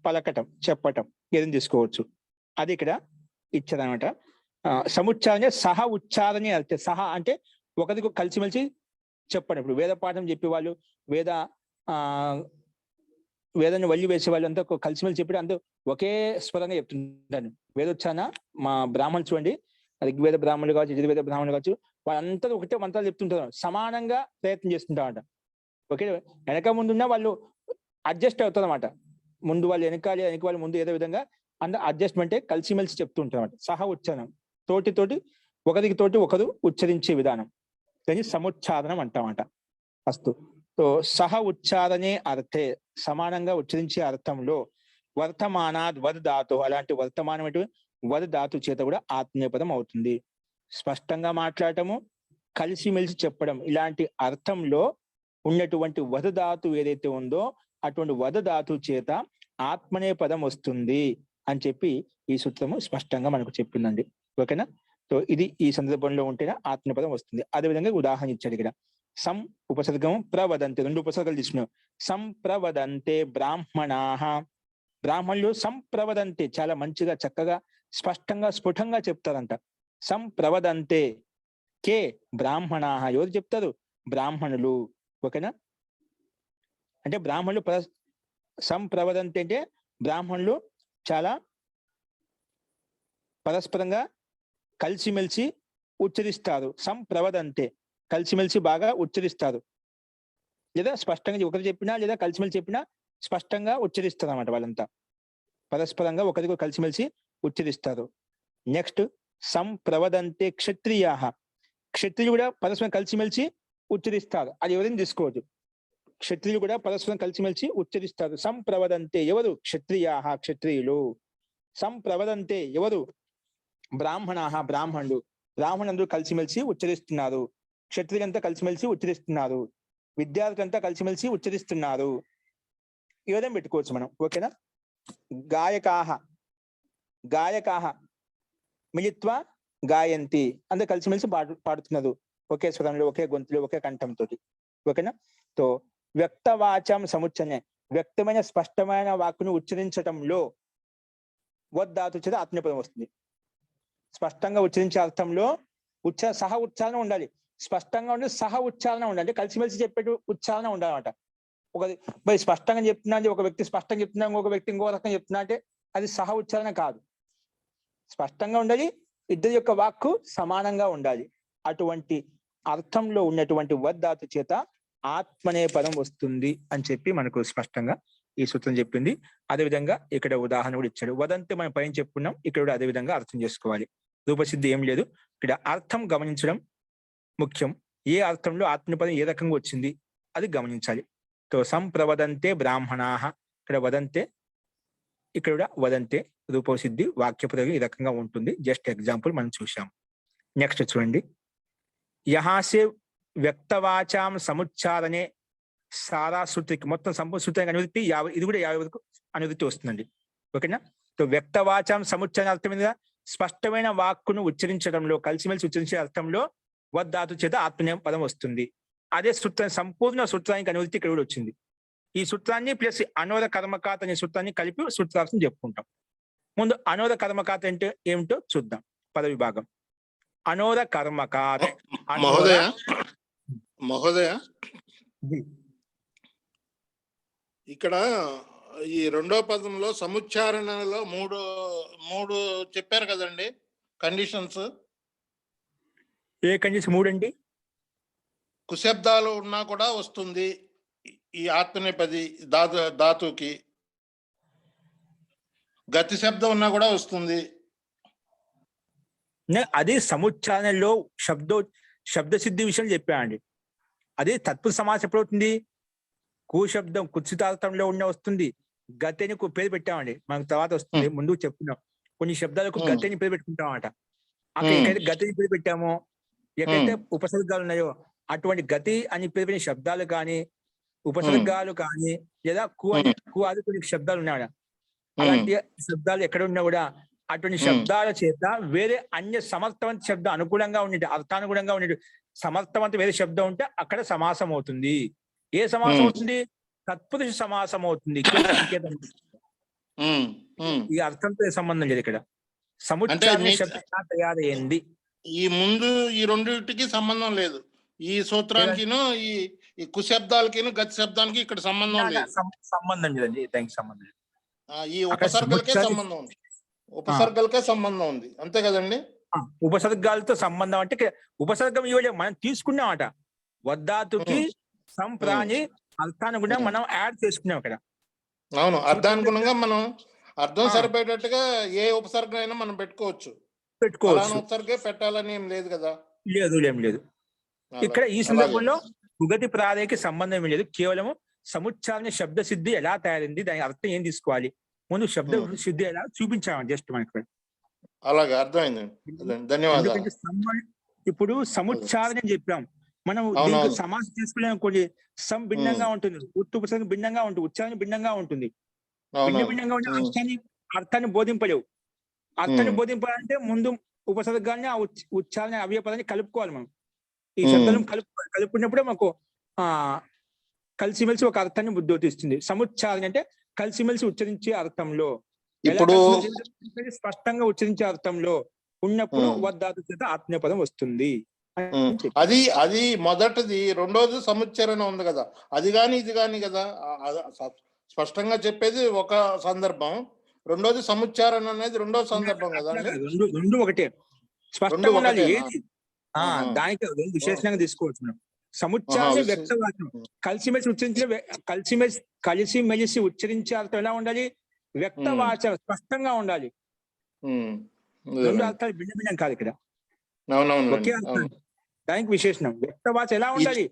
పలకటం, చెప్పటం ఏదైనా తీసుకోవచ్చు. అది ఇక్కడ ఇచ్చారనమాట. సముచ్చారణ సహ ఉచ్చారణే అంటే సహ అంటే ఒకరికి కలిసిమెలిసి చెప్పండి. ఇప్పుడు వేద పాఠం చెప్పేవాళ్ళు, వేదాన్ని వల్లి వేసే వాళ్ళు అంతా కలిసిమెలిసి చెప్పి అందరూ ఒకే స్వరంగా చెప్తుంటారు. వేదోచ్చారణ మా బ్రాహ్మణులు చూడండి, ఋగ్వేద బ్రాహ్మణులు కావచ్చు, యజుర్వేద బ్రాహ్మణులు కావచ్చు, వాళ్ళంతా ఒకటే మంత్రాలు చెప్తుంటారు, సమానంగా ప్రయత్నం చేస్తుంటారన్నమాట. ఓకే, వెనక ముందున్న వాళ్ళు అడ్జస్ట్ అవుతారు అన్నమాట. ముందు వాళ్ళు వెనక వాళ్ళు ముందు ఏదో విధంగా అడ్జస్ట్మెంటే కలిసిమెలిసి చెప్తూ ఉంటారు అన్నమాట. సహ ఉచ్చారణం తోటి ఒకరు ఉచ్చరించే విధానం, దాన్ని సముచ్చారణం అంటామట. అస్తు. సో సహ ఉచ్చారణే అర్థే, సమానంగా ఉచ్చరించే అర్థంలో వర్తమానాద్ వద్ ధాతు, అలాంటి వర్తమానం వద్ ధాతు చేత కూడా ఆత్మనేపదం అవుతుంది. స్పష్టంగా మాట్లాడటము, కలిసిమెలిసి చెప్పడం, ఇలాంటి అర్థంలో ఉన్నటువంటి వద ధాతు ఏదైతే ఉందో అటువంటి వద ధాతు చేత ఆత్మనేపదం వస్తుంది అని చెప్పి ఈ సూత్రము స్పష్టంగా మనకు చెప్పిందండి. ఓకేనా? సో ఇది ఈ సందర్భంలో ఉంటేనే ఆత్మనేపదం వస్తుంది. అదేవిధంగా ఉదాహరణ ఇచ్చాడు ఇక్కడ. సం ఉపసర్గము ప్రవదంతే, 2 ఉపసర్గలు తీసుకున్నాం. సంప్రవదంతే బ్రాహ్మణాః, బ్రాహ్మణులు సంప్రవదంతే చాలా మంచిగా చక్కగా స్పష్టంగా స్ఫుటంగా చెప్తారంట. సంప్రవదంతే కే బ్రాహ్మణాః, ఎవరు చెప్తారు? బ్రాహ్మణులు. ఓకేనా? అంటే బ్రాహ్మణులు సంప్రవదంతే అంటే బ్రాహ్మణులు చాలా పరస్పరంగా కలిసిమెలిసి ఉచ్చరిస్తారు. సంప్రవదంతే కలిసిమెలిసి బాగా ఉచ్చరిస్తారు, లేదా స్పష్టంగా ఒకరు చెప్పినా లేదా కలిసిమెలిసి చెప్పినా స్పష్టంగా ఉచ్చరిస్తారు అన్నమాట. వాళ్ళంతా పరస్పరంగా ఒకరికి కలిసిమెలిసి ఉచ్చరిస్తారు. నెక్స్ట్ సంప్రవదంతే క్షత్రియాః, క్షత్రియులు కూడా పరస్పరం కలిసిమెలిసి ఉచ్చరిస్తారు. అది ఎవరైనా తీసుకోవచ్చు. క్షత్రియులు కూడా పరస్పరం కలిసిమెలిసి ఉచ్చరిస్తారు. సంప్రవదంతే ఎవరు? క్షత్రియాః, క్షత్రియులు. సంప్రవదంతే ఎవరు? బ్రాహ్మణాః, బ్రాహ్మణులు. బ్రాహ్మణులందరూ కలిసిమెలిసి ఉచ్చరిస్తున్నారు. క్షత్రియులంతా కలిసిమెలిసి ఉచ్చరిస్తున్నారు. విద్యార్థులంతా కలిసిమెలిసి ఉచ్చరిస్తున్నారు. ఈ విధంగా పెట్టుకోవచ్చు మనం. ఓకేనా? గాయకాః, గాయకాః మిలిత్వా గాయంతి, అందరూ కలిసిమెలిసి పాడుతున్నారు ఒకే స్వరంలో, ఒకే గొంతులో, ఒకే కంఠంతో. ఓకేనా? తో వ్యక్తవాచం సముచ్చనే, వ్యక్తమైన స్పష్టమైన వాక్కును ఉచ్చరించటంలో వద్ధాతు చేత ఆత్మనేపదం వస్తుంది. స్పష్టంగా ఉచ్చరించే అర్థంలో సహ ఉచ్చారణ ఉండాలి. స్పష్టంగా ఉండి సహ ఉచ్చారణ ఉండాలి. కలిసిమెలిసి చెప్పే ఉచ్చారణ ఉండాలన్నమాట. మరి స్పష్టంగా చెప్తున్నా అంటే ఒక వ్యక్తి స్పష్టంగా చెప్తున్నా, ఇంకొక వ్యక్తి ఇంకో రకంగా చెప్తున్నా అంటే అది సహ ఉచ్చారణ కాదు. స్పష్టంగా ఉండాలి, ఇద్దరి యొక్క వాక్కు సమానంగా ఉండాలి. అటువంటి అర్థంలో ఉన్నటువంటి వద్ధాతు చేత ఆత్మనేపదం వస్తుంది అని చెప్పి మనకు స్పష్టంగా ఈ సూత్రం చెప్పింది. అదేవిధంగా ఇక్కడ ఉదాహరణ కూడా ఇచ్చాడు. వదంతే మనం పైన చెప్పుకున్నాం, ఇక్కడ కూడా అదే విధంగా అర్థం చేసుకోవాలి. రూపసిద్ధి ఏం లేదు, ఇక్కడ అర్థం గమనించడం ముఖ్యం. ఏ అర్థంలో ఆత్మనేపదం ఏ రకంగా వచ్చింది అది గమనించాలి. తో సంప్రవదంతే బ్రాహ్మణాః, ఇక్కడ వదంతే, ఇక్కడ కూడా వదంతే. రూపసిద్ధి వాక్యప్రయోగం ఈ రకంగా ఉంటుంది. జస్ట్ ఎగ్జాంపుల్ మనం చూసాం. నెక్స్ట్ చూడండి. యహాసే వ్యక్తవాచాం సముచ్చారణే సారా సూత్రికి, మొత్తం సంపూర్ణ సూత్రానికి అనువృత్తి 50, ఇది కూడా 50 వరకు అనువృత్తి వస్తుందండి. ఓకేనా? తో వ్యక్తవాచాం సముచ్చారణ అర్థం ఏంటంటే స్పష్టమైన వాక్కును ఉచ్చరించడంలో, కలిసిమెలిసి ఉచ్చరించే అర్థంలో వద్ధాతు చేత ఆత్మనేపదం వస్తుంది. అదే సూత్రం సంపూర్ణ సూత్రానికి అనువృత్తి ఇక్కడ కూడా వచ్చింది. ఈ సూత్రాన్ని ప్లస్ అనోర కర్మకాత్ అనే సూత్రాన్ని కలిపి సూత్రార్థం చెప్పుకుంటాం. ముందు అనోర కర్మకాత్ అంటే ఏమిటో చూద్దాం. పద విభాగం. అనోర కర్మకాత్. మహోదయ ఇక్కడ ఈ రెండో పదంలో సముచ్చారణలో మూడు చెప్పారు కదండి కండిషన్స్. ఏ కండిషన్? 3 అండి. కుశబ్దాలు ఉన్నా కూడా వస్తుంది ఈ ఆత్మనేపది ధాతుకి. గతి శబ్దం ఉన్నా కూడా వస్తుంది. అదే సముచ్చారణలో శబ్దసిద్ధి విషయం చెప్పానండి. అదే తత్పురుష సమాసం ఎప్పుడవుతుంది? కుశబ్దం కుత్సితార్థంలో ఉన్న వస్తుంది. గతి అని పేరు పెట్టామండి, మనకు తర్వాత వస్తుంది. ముందు చెప్పుకున్నాం కొన్ని శబ్దాలకు గతి అని పేరు పెట్టుకుంటాం అన్నమాట. అక్కడ ఎక్కడైతే గతిని పేరు పెట్టామో, ఎక్కడైతే ఉపసర్గాలు ఉన్నాయో అటువంటి గతి అని పేరు పెట్టిన శబ్దాలు కానీ, ఉపసర్గాలు కానీ, లేదా కు అది కొన్ని శబ్దాలు ఉన్నాయి. అలాంటి శబ్దాలు ఎక్కడ ఉన్నా కూడా అటువంటి శబ్దాల చేత వేరే అన్య సమర్థవంత శబ్దం అనుకూలంగా ఉండేది, అర్థానుగుణంగా ఉండేది సమర్థవంత వేరే శబ్దం ఉంటే అక్కడ సమాసం అవుతుంది. ఏ సమాసం అవుతుంది? తత్పురుష సమాసం అవుతుంది. ఈ అర్థంతో సంబంధం లేదు ఇక్కడ. సముచ్చారణ శబ్దం తయారైంది. ఈ ముందు ఈ రెండింటికి సంబంధం లేదు. ఈ సూత్రానికిను ఈ కుశబ్దాలకిను గతి శబ్దానికి ఇక్కడ సంబంధం లేదు. సంబంధం లేదండి, దానికి సంబంధం లేదు. ఈ ఉపసర్గలకే సంబంధం ఉంది. ఉపసర్గలకే సంబంధం ఉంది, అంతే కదండి? ఉపసర్గాలతో సంబంధం అంటే ఉపసర్గం ఇవ్వలే, మనం తీసుకున్నామట. వద్ధాతుకి సంప్రాణి అర్థానుగుణంగా మనం యాడ్ చేసుకున్నాం అక్కడ. అవును, అర్థానుగుణంగా మనం అర్థం సరిపోయేటట్టుగా ఏ ఉపసర్గం అయినా మనం పెట్టుకోవచ్చు. ఉపసర్గే పెట్టాలని ఏం లేదు కదా? లేదు. ఇక్కడ ఈ సందర్భంలో ఉగతి ప్రాదేకి సంబంధం లేదు. కేవలము సముచ్చారణ శబ్ద సిద్ధి ఎలా తయారైంది, దాని అర్థం ఏం తీసుకోవాలి ముందు శబ్ద ఉమ్. శుద్ధి ఎలా చూపించాము జస్ట్ మనకి. అలాగే అర్థమైందండి. ధన్యవాదాలు. ఎందుకంటే ఇప్పుడు సముచ్చారణ అని చెప్పాం మనం. దీనికి అవునవును. సమాసం తీసుకునే కొన్ని సం భిన్నంగా ఉంటుంది, ఉత్తు ఉపసర్గం భిన్నంగా ఉంటుంది, ఉచ్చారణ భిన్నంగా ఉంటుంది. భిన్న అవునవును. భిన్నంగా ఉంటే ఉమ్. అర్థాన్ని బోధింపలేవు. అర్థాన్ని ఉమ్. బోధింపాలంటే ముందు ఉపసర్గాన్ని ఆ ఉచ్చారణ అవయ పదాన్ని కలుపుకోవాలి మనం. ఈ ఉమ్. శబ్దాలను కలుపుకున్నప్పుడే మనకు కలిసిమెలిసి ఒక అర్థాన్ని బుద్ధోతిస్తుంది. సముచ్చారణ అంటే కలిసిమెలిసి ఉచ్చరించే అర్థంలో, ఎలా ఇప్పుడు కలిసిమెలిసి స్పష్టంగా ఉచ్చరించే అర్థంలో ఉన్నప్పుడు వద్ధాతు చేత ఆత్మీయ పదం వస్తుంది అని చెప్పి. అది మొదటిది. రెండోది సముచ్చరణ ఉంది కదా, అది గాని ఇది గాని కదా. స్పష్టంగా చెప్పేది ఒక సందర్భం, రెండోది సముచ్చారణ అనేది రెండో సందర్భం కదా అండి. రెండు ఒకటే, స్పష్టంగా ఉండాలి. ఒకటేనా? ఏది దానికి విశేషంగా తీసుకోవచ్చు మనం. సముచ్చారణ వ్యక్తవాచనం, కలిసిమెలిసి ఉచ్చరించే కలిసిమెలిసి ఉచ్చరించే అర్థం ఎలా ఉండాలి? వ్యక్తవాచనం స్పష్టంగా ఉండాలి. రెండు అర్థాలు భిన్న భిన్నం కాదు ఇక్కడ, ఒకే అర్థం. దానికి విశేషణం వ్యక్తవాచ ఎలా ఉండాలి?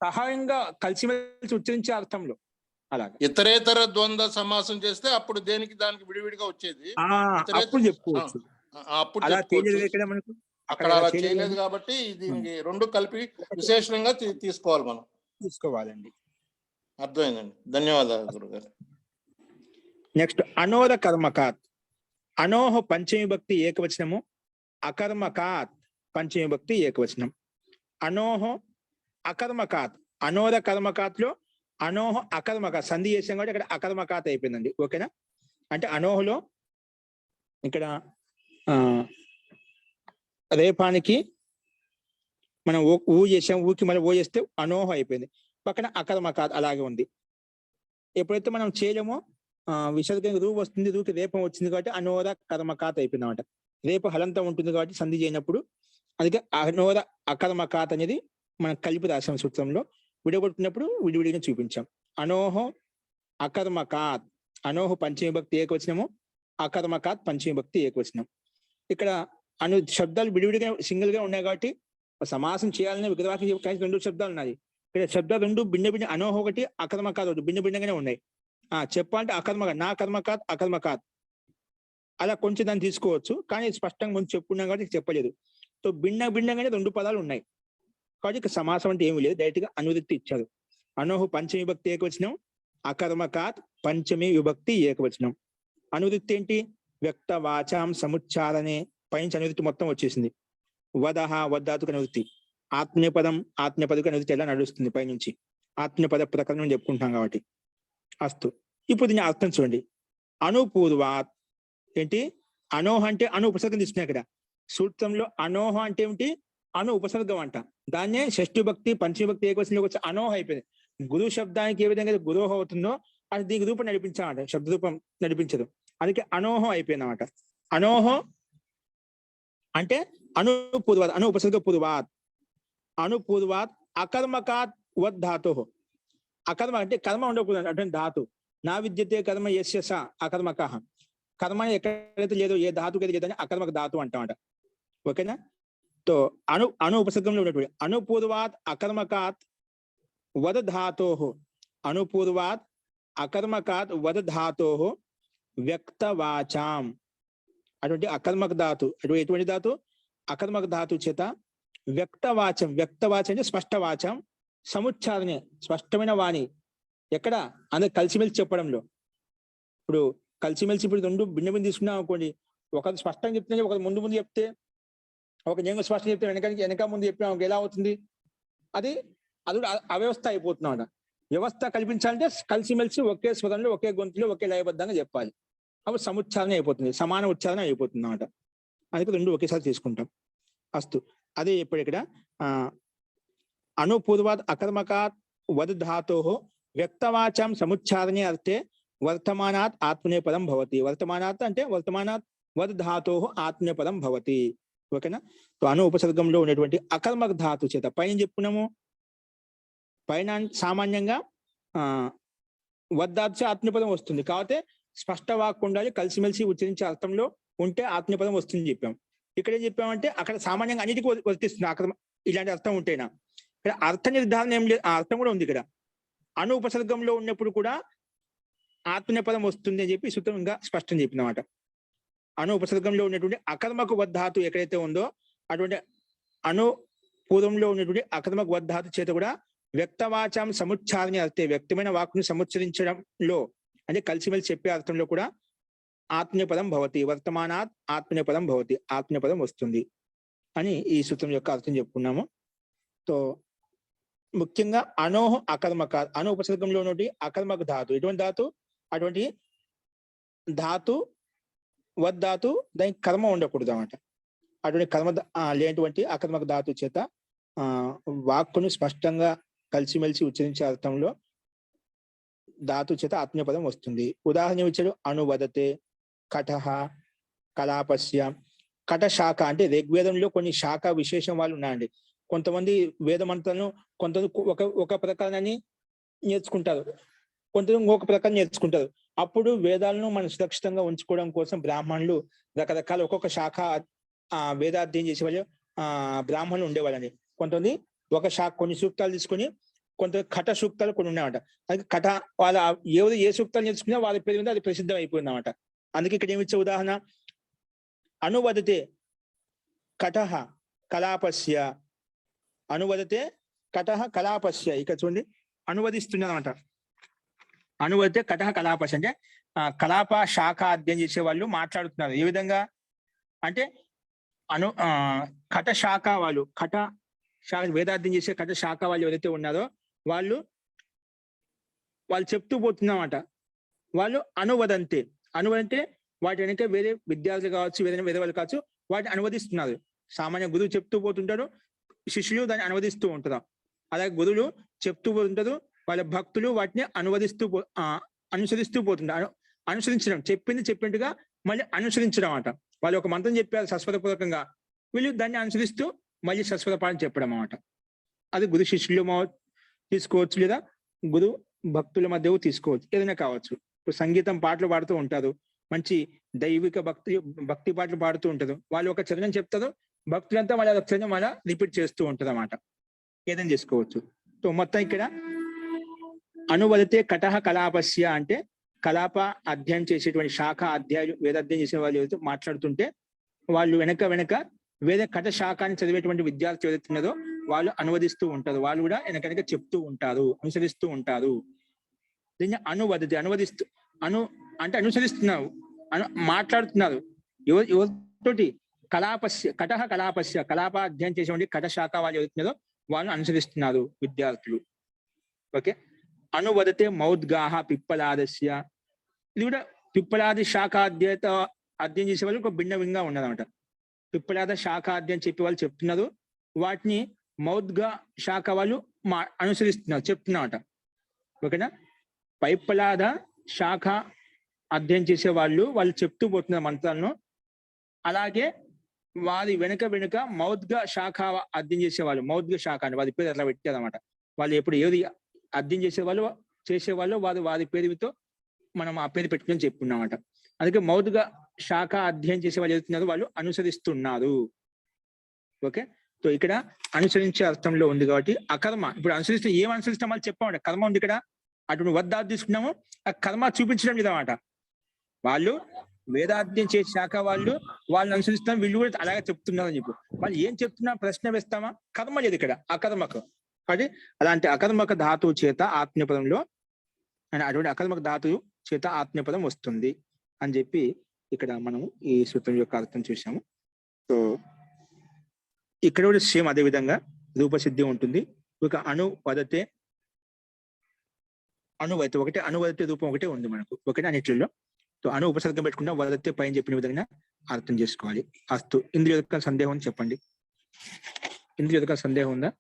సహాయంగా కలిసిమెలిసి ఉచ్చరించే అర్థంలో. అలాగే ఇతరేతర ద్వంద్వ సమాసం చేస్తే అప్పుడు దేనికి దానికి విడివిడిగా వచ్చేది, అప్పుడు చెప్పుకోవచ్చు. అప్పుడు అలా తెలియదు చెప్పుకోవచ్చు. ఇక్కడ మనకు, అక్కడ అలా చేయలేదు కాబట్టి దీనికి రెండు కలిపి విశేషణంగా తీసుకోవాలి మనం. తీసుకోవాలండి. అర్థమైందండి. ధన్యవాదాలు గురుగారు. నెక్స్ట్ అనోద కర్మకాత్. అనోహ పంచమి భక్తి ఏకవచనము, అకర్మకాత్ పంచమి భక్తి ఏకవచనం. అనోహ అకర్మకాత్, అనోద కర్మకాత్ లో అనోహ అకర్మకాత్ సంధి చేసాం కాబట్టి ఇక్కడ అకర్మకాత్ అయిపోయిందండి. ఓకేనా? అంటే అనోహలో ఇక్కడ రేపానికి మనం ఊ చేసాం, ఊకి మళ్ళీ ఓ చేస్తే అనోహ అయిపోయింది. పక్కన అకర్మకాత్ అలాగే ఉంది. ఎప్పుడైతే మనం చేయలేమో విసర్గంగా రూ వస్తుంది, రూకి రేపం వచ్చింది కాబట్టి అనోద కర్మకాత్ అయిపోయింది అనమాట. రేపు హలంతం ఉంటుంది కాబట్టి సంధి చేయనప్పుడు, అందుకే అనోద అకర్మకాత్ అనేది మనం కలిపి రాసాం సూత్రంలో. విడగొట్టినప్పుడు విడివిడిగా చూపించాం. అనోహో అకర్మకాత్, అనోహ పంచమి భక్తి ఏకవచనము, అకర్మకాత్ పంచమి భక్తి ఏకవచనం. ఇక్కడ శబ్దాలు విడివిడిగా సింగిల్ గా ఉన్నాయి కాబట్టి సమాసం చేయాలని విగ్రహానికి కానీ రెండు శబ్దాలు ఉన్నాయి. ఇక్కడ శబ్దాలు రెండు భిన్న భిన్న, అనోహ ఒకటి అకర్మకాత్ ఒకటి భిన్న భిన్నంగానే ఉన్నాయి. చెప్పాలంటే అకర్మకాత్, నా కర్మకాత్ అకర్మకాత్ అలా కొంచెం దాన్ని తీసుకోవచ్చు, కానీ స్పష్టంగా ముందు చెప్పుకున్నాం కాబట్టి చెప్పలేదు. సో భిన్న భిన్నంగానే రెండు పదాలు ఉన్నాయి కాబట్టి ఇక సమాసం అంటే ఏమీ లేదు, డైరెక్ట్ గా అనువృత్తి ఇచ్చారు. అనోహ పంచమి విభక్తి ఏకవచనం, అకర్మకాత్ పంచమి విభక్తి ఏకవచనం. అనువృత్తి ఏంటి? వ్యక్త వాచాం సముచ్చారణే, పైనుంచి అనువృత్తి మొత్తం వచ్చేసింది. వదహ వద్ధాతుకు అనువృత్తి, ఆత్మీయపదం ఆత్మీయపదకు అనువృత్తి ఎలా నడుస్తుంది పైనుంచి, ఆత్మీయపద ప్రకరణం చెప్పుకుంటాం కాబట్టి. అస్తు. ఇప్పుడు దీని అర్థం చూడండి. అనుపూర్వాత్ ఏంటి? అనోహ అంటే అను ఉపసర్గం తీసుకున్నాయి ఇక్కడ సూత్రంలో. అనోహ అంటే ఏమిటి? అను ఉపసర్గం అంట. దాన్నే షష్ఠి భక్తి పంచమి భక్తి ఏకవచనంలోకి వచ్చి అనోహ అయిపోయింది. గురు శబ్దానికి ఏ విధంగా గురోహ అవుతుందో అది దీనికి రూపం నడిపించామంట, శబ్ద రూపం నడిపించదు. అందుకే అనోహం అయిపోయింది అన్నమాట. అనోహం అంటే అనుపూర్వాత్, అను ఉపసర్గ పూర్వాత్, అనుపూర్వాత్ అకర్మకాత్ వద్ ధాతు. అకర్మ అంటే కర్మ ఉండకూడదు అంటే ధాతు. నా విద్యతే కర్మ యస్య స అకర్మక. కర్మ ఎక్కడైతే లేదో, ఏ ధాతుకు అయితే లేదని అకర్మక ధాతు అంటామట. ఓకేనా? తో అను ఉపసర్గంలో ఉన్నటువంటి అనుపూర్వాత్ అకర్మకాత్ వద ధాతో, అనుపూర్వాత్ అకర్మకాత్ వద ధాతో వ్యక్తవాచాం. అటువంటి అకర్మక ధాతు, అటువంటి ఎటువంటి ధాతు? అకర్మక ధాతు చేత వ్యక్తవాచం. వ్యక్తవాచం అంటే స్పష్టవాచం, సముచ్చారణే స్పష్టమైన వాణి. ఎక్కడ? అందరు కలిసిమెలిసి చెప్పడంలో. ఇప్పుడు కలిసిమెలిసి ఇప్పుడు రెండు భిన్న భిన్న తీసుకున్నాం అనుకోండి, ఒకరు స్పష్టంగా చెప్తే ఒకరు ముందు ముందు చెప్తే, ఒక నేను స్పష్టంగా చెప్తే వెనక ముందు చెప్పినా ఎలా అవుతుంది? అది అవ్యవస్థ అయిపోతున్నాం అన్నమాట. వ్యవస్థ కల్పించాలంటే కలిసిమెలిసి ఒకే స్వరంలో ఒకే గొంతులో ఒకే లయబద్ధంగా చెప్పాలి. అప్పుడు సముచ్చారణ అయిపోతుంది, సమాన ఉచ్చారణ అయిపోతుంది అన్నమాట. అందుకే రెండు ఒకేసారి తీసుకుంటాం. అస్తు. అదే ఇప్పుడు ఇక్కడ అనుపూర్వాత్ అకర్మకాత్ వద్ ధాతో వ్యక్తవాచాం సముచ్చారణే అర్థే వర్తమానాత్ ఆత్మనేపదం భవతి. వర్తమానాత్ అంటే వర్తమానాత్ వద్ ధాతో ఆత్మనేపదం భవతి. ఓకేనా? అను ఉపసర్గంలో ఉన్నటువంటి అకర్మక ధాతు చేత పైన చెప్పుకున్నాము. పైన సామాన్యంగా వద్ధాతు ఆత్మీయపదం వస్తుంది కాబట్టి స్పష్ట వాక్కు ఉండాలి, కలిసిమెలిసి ఉచ్చరించే అర్థంలో ఉంటే ఆత్మీయపదం వస్తుంది చెప్పాం. ఇక్కడ ఏం చెప్పామంటే అక్కడ సామాన్యంగా అన్నిటికీ వర్తిస్తుంది అక్కడ ఇలాంటి అర్థం ఉంటేనా. ఇక్కడ అర్థ నిర్ధారణ ఏం లేదు, ఆ అర్థం కూడా ఉంది ఇక్కడ. అను ఉపసర్గంలో ఉన్నప్పుడు కూడా ఆత్మనేపదం వస్తుంది అని చెప్పి ఈ సూత్రం ఇంకా స్పష్టం చెప్పింది అనమాట. అను ఉపసర్గంలో ఉన్నటువంటి అకర్మక వద్ధాతు ఎక్కడైతే ఉందో అటువంటి అను పూర్వంలో ఉన్నటువంటి అకర్మక వద్ధాతు చేత కూడా వ్యక్తవాచం సముచ్చారణ అర్థే వ్యక్తమైన వాక్కుని సముచ్చరించడంలో అంటే కలిసిమెలిసి చెప్పే అర్థంలో కూడా ఆత్మనేపదం భవతి, వర్తమానాత్ ఆత్మనేపదం భవతి, ఆత్మనేపదం వస్తుంది అని ఈ సూత్రం యొక్క అర్థం చెప్పుకున్నాము. సో ముఖ్యంగా అనోహ అకర్మక, అను ఉపసర్గంలో ఉన్నటువంటి అకర్మక ధాతు ఎటువంటి ధాతు, అటువంటి ధాతు వద్ధాతు దానికి కర్మ ఉండకూడదు అన్నమాట. అటువంటి కర్మ లేనటువంటి అకర్మక ధాతు చేత వాక్కును స్పష్టంగా కలిసిమెలిసి ఉచ్చరించే అర్థంలో ధాతు చేత ఆత్మీయపదం వస్తుంది. ఉదాహరణ ఇచ్చాడు అనువదతే, కటహ, కలాపస్య. కట శాఖ అంటే ఋగ్వేదంలో కొన్ని శాఖ విశేషం వాళ్ళు ఉన్నాయండి. కొంతమంది వేదమంత్రాలను కొంతమంది ఒక ప్రకారాన్ని నేర్చుకుంటారు, కొంతమంది ఇంకొక ప్రకారం నేర్చుకుంటారు. అప్పుడు వేదాలను మనం సురక్షితంగా ఉంచుకోవడం కోసం బ్రాహ్మణులు రకరకాల ఒక్కొక్క శాఖ వేదాధ్యయనం చేసే వాళ్ళు బ్రాహ్మణులు ఉండేవాళ్ళని. కొంతమంది ఒక శాఖ కొన్ని సూక్తాలు తీసుకొని కొంత కట సూక్తాలు కొన్ని ఉన్నాయన్నమాట. అది కట వాళ్ళ ఎవరు ఏ సూక్తాలు నేర్చుకున్నా వాళ్ళ పేరు మీద అది ప్రసిద్ధం అయిపోయింది అన్నమాట. అందుకే ఇక్కడ ఏమిచ్చే ఉదాహరణ అనువదతే కటహ కలాపస్య, అనువదతే కటహ కలాపస్య. ఇక్కడ చూడండి అనువదిస్తున్నారు అనమాట. అనువదితే కటహ కలాపస్య అంటే కలాప శాఖ అధ్యయనం చేసే వాళ్ళు మాట్లాడుతున్నారు. ఏ విధంగా అంటే కట శాఖ వాళ్ళు, కట శాఖ వేదాధ్యయనం చేసే కట శాఖ వాళ్ళు ఎవరైతే ఉన్నారో వాళ్ళు చెప్తూ పోతున్నమాట. వాళ్ళు అనువదంతే, అనువదంటే వాటి వెనక వేరే విద్యార్థులు కావచ్చు, వేరే వాళ్ళు కావచ్చు, వాటిని అనువదిస్తున్నారు. సామాన్య గురువు చెప్తూ పోతుంటారు, శిష్యులు దాన్ని అనువదిస్తూ ఉంటారు. అలాగే గురువులు చెప్తూ పోతుంటారు, వాళ్ళ భక్తులు వాటిని అనుసరిస్తూ పోతుంటారు. అనుసరించడం, చెప్పింది చెప్పినట్టుగా మళ్ళీ అనుసరించడం అన్నమాట. వాళ్ళు ఒక మంత్రం చెప్పారు సస్వరపూర్వకంగా, వీళ్ళు దాన్ని అనుసరిస్తూ మళ్ళీ సస్వరపాఠం చెప్పడం అన్నమాట. అది గురు శిష్యులు తీసుకోవచ్చు, లేదా గురు భక్తుల మధ్య తీసుకోవచ్చు, ఏదైనా కావచ్చు. ఇప్పుడు సంగీతం పాటలు పాడుతూ ఉంటారు, మంచి దైవిక భక్తి పాటలు పాడుతూ ఉంటారు. వాళ్ళు ఒక చరణం చెప్తారు, భక్తులంతా వాళ్ళ చరణం వాళ్ళ రిపీట్ చేస్తూ ఉంటారు అన్నమాట. ఏదైనా చేసుకోవచ్చు. సో మొత్తం ఇక్కడ అనువదితే కటహ కలాపస్య అంటే కలాప అధ్యయనం చేసేటువంటి శాఖ అధ్యాయులు, వేదాధ్యయనం చేసే వాళ్ళు ఏదైతే మాట్లాడుతుంటే వాళ్ళు వెనక వేద కట శాఖని చదివేటువంటి విద్యార్థి ఏదైతే ఉన్నదో వాళ్ళు అనువదిస్తూ ఉంటారు. వాళ్ళు కూడా వెనక చెప్తూ ఉంటారు, అనుసరిస్తూ ఉంటారు. దీన్ని అనువదితే, అనువదిస్తూ అంటే అనుసరిస్తున్నారు, మాట్లాడుతున్నారు. ఎవరితోటి? కలాపస్య, కటహ కలాపస్య, కలాప అధ్యయనం చేసేటువంటి కట శాఖ వాళ్ళు ఏదైతున్నదో వాళ్ళు అనుసరిస్తున్నారు విద్యార్థులు. ఓకే. అనువదతే మౌద్గాహ పిప్పలాదస్య. ఇది కూడా పిప్పలాది శాఖ అధ్యయనం చేసే వాళ్ళు ఒక భిన్నంగా ఉన్నదన్నమాట. పిప్పలాద శాఖ అధ్యయనం చెప్పే వాళ్ళు చెప్తున్నారు, వాటిని మౌద్గా శాఖ వాళ్ళు అనుసరిస్తున్నారు, చెప్తున్నారట. ఓకేనా. పైప్పలాద శాఖ అధ్యయనం చేసే వాళ్ళు చెప్తూ పోతున్నారు మంత్రాలను. అలాగే వారి వెనుక మౌద్గా శాఖ అధ్యయనం చేసేవాళ్ళు, మౌద్గా శాఖ అని వారి పేరు అట్లా పెట్టారన్నమాట. వాళ్ళు ఎప్పుడు ఏది అధ్యయనం చేసేవాళ్ళు వారి పేరుతో మనం ఆ పేరు పెట్టుకుని చెప్పుకున్నామట. అందుకే మౌద్గా శాఖ అధ్యయనం చేసే వాళ్ళు చెప్తున్నారు, వాళ్ళు అనుసరిస్తున్నారు. ఓకే. సో ఇక్కడ అనుసరించే అర్థంలో ఉంది కాబట్టి అకర్మ. ఇప్పుడు అనుసరిస్తే ఏం అనుసరిస్తాం వాళ్ళు చెప్పామంట. కర్మ ఉంది ఇక్కడ, అటు వద్ద తీసుకున్నాము, ఆ కర్మ చూపించడం లేదన్నమాట. వాళ్ళు వేదాధ్యయనం చేసే శాఖ వాళ్ళని అనుసరిస్తున్నారు, వీళ్ళు కూడా అలాగే చెప్తున్నారు అని చెప్పి వాళ్ళు ఏం చెప్తున్నా ప్రశ్న వేస్తామా? కర్మ లేదు ఇక్కడ, అకర్మకు. అది అలాంటి అకర్మక ధాతువు చేత ఆత్మీయపదంలో అటువంటి అకర్మక ధాతువు చేత ఆత్మీయపదం వస్తుంది అని చెప్పి ఇక్కడ మనం ఈ సూత్రం యొక్క అర్థం చూసాము. సో ఇక్కడ కూడా సేమ్ అదే విధంగా రూపసిద్ధి ఉంటుంది. ఒక అనువదతే ఒకటే, అనువదతే రూపం ఒకటే ఉంది మనకు. ఒకటే అన్నిటిలో. సో అను ఉపసర్గం పెట్టుకుంటాం, వదతే పైన చెప్పిన విధంగా అర్థం చేసుకోవాలి. అస్తు. ఇందులో యొక్క సందేహం చెప్పండి. ఇందులో యొక్క సందేహం ఉందా?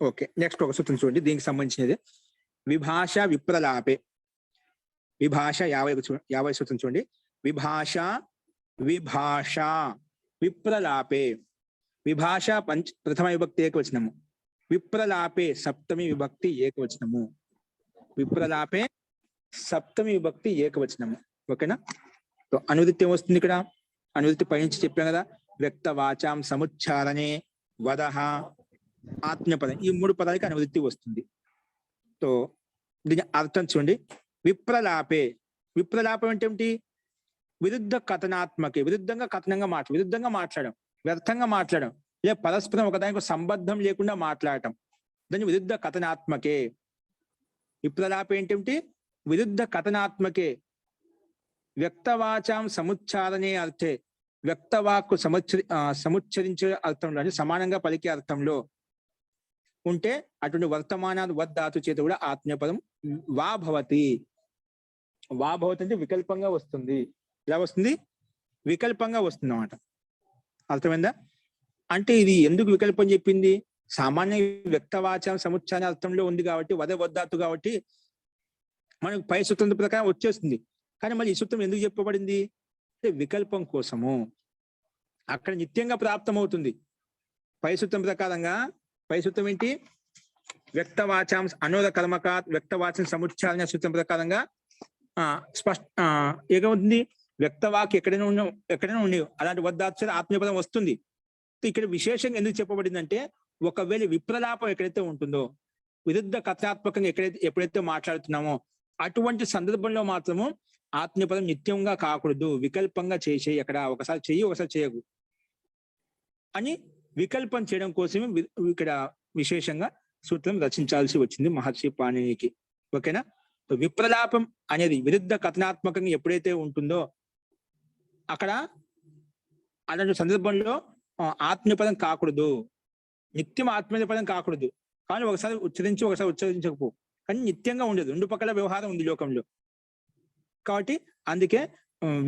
ఓకే. నెక్స్ట్ ఒక సూత్రం చూడండి, దీనికి సంబంధించినది. విభాష విప్రలాపే. విభాష 50 సూత్రం చూడండి. విభాష విప్రలాపే. విభాష ప్రథమ విభక్తి ఏకవచనము, విప్రలాపే సప్తమి విభక్తి ఏకవచనము. విప్రలాపే సప్తమి విభక్తి ఏకవచనము. ఓకేనా. సో అనువృత్తి ఏమొస్తుంది ఇక్కడ? అనువృత్తి పైనుంచి చెప్పాం కదా, వ్యక్త వాచాం సముచ్చారణే వదహ ఆత్మీయపదం, ఈ 3 పదాలకి అనువృత్తి వస్తుంది. సో దీని అర్థం చూడండి. విప్రలాపే, విప్రలాపం అంటే ఏమిటి? విరుద్ధ కథనాత్మకే, విరుద్ధంగా మాట్లాడడం, వ్యర్థంగా మాట్లాడడం, లేదా పరస్పరం ఒకదానికి సంబద్ధం లేకుండా మాట్లాడటం, దాన్ని విరుద్ధ కథనాత్మకే. విప్రలాపే ఏంటేమిటి? విరుద్ధ కథనాత్మకే వ్యక్తవాచాం సముచ్చారణే అర్థే, వ్యక్తవాక్కు సముచ్చరించే అర్థంలో అంటే సమానంగా పలికే అర్థంలో ఉంటే అటువంటి వర్తమానాలు వద్ధాతు చేత కూడా ఆత్మీయపదం వా భవతి. వా భవతి అంటే వికల్పంగా వస్తుంది. ఎలా వస్తుంది? వికల్పంగా వస్తుంది అన్నమాట. అర్థమైందా? అంటే ఇది ఎందుకు వికల్పం చెప్పింది? సామాన్య వ్యక్తవాచం సముచ్చారణ అర్థంలో ఉంది కాబట్టి, వద్ధాతు కాబట్టి మనకు పై సూత్రం ప్రకారం వచ్చేస్తుంది. కానీ మళ్ళీ ఈ సూత్రం ఎందుకు చెప్పబడింది అంటే వికల్పం కోసము. అక్కడ నిత్యంగా ప్రాప్తమవుతుంది. పై సూత్రం ప్రకారంగా, పై సూత్రం ఏంటి? వ్యక్తవాచాం అనోద కర్మకాత్ వ్యక్తవాచం సముచ్చారణ సూత్రం ప్రకారంగా ఏమవుతుంది? వ్యక్తవాక్ ఎక్కడైనా ఉండవు, అలాంటి వద్ధాతు ఆత్మీయపదం వస్తుంది. ఇక్కడ విశేషంగా ఎందుకు చెప్పబడిందంటే, ఒకవేళ విప్రలాపం ఎక్కడైతే ఉంటుందో, విరుద్ధ కథాత్మకంగా ఎప్పుడైతే మాట్లాడుతున్నామో అటువంటి సందర్భంలో మాత్రము ఆత్మీయపదం నిత్యంగా కాకూడదు, వికల్పంగా చేసే, అక్కడ ఒకసారి చెయ్యి ఒకసారి చేయకు అని వికల్పం చేయడం కోసమే ఇక్కడ విశేషంగా సూత్రం రచించాల్సి వచ్చింది మహర్షి పాణినికి. ఓకేనా? విప్రలాపం అనేది విరుద్ధ కథనాత్మకంగా ఎప్పుడైతే ఉంటుందో అక్కడ అలాంటి సందర్భంలో ఆత్మీయపదం కాకూడదు, నిత్యం ఆత్మీయపదం కాకూడదు. కానీ ఒకసారి ఉచ్చరించి ఒకసారి ఉచ్చరించకపో, కానీ నిత్యంగా ఉండదు. 2 పక్కల వ్యవహారం ఉంది లోకంలో. కాబట్టి అందుకే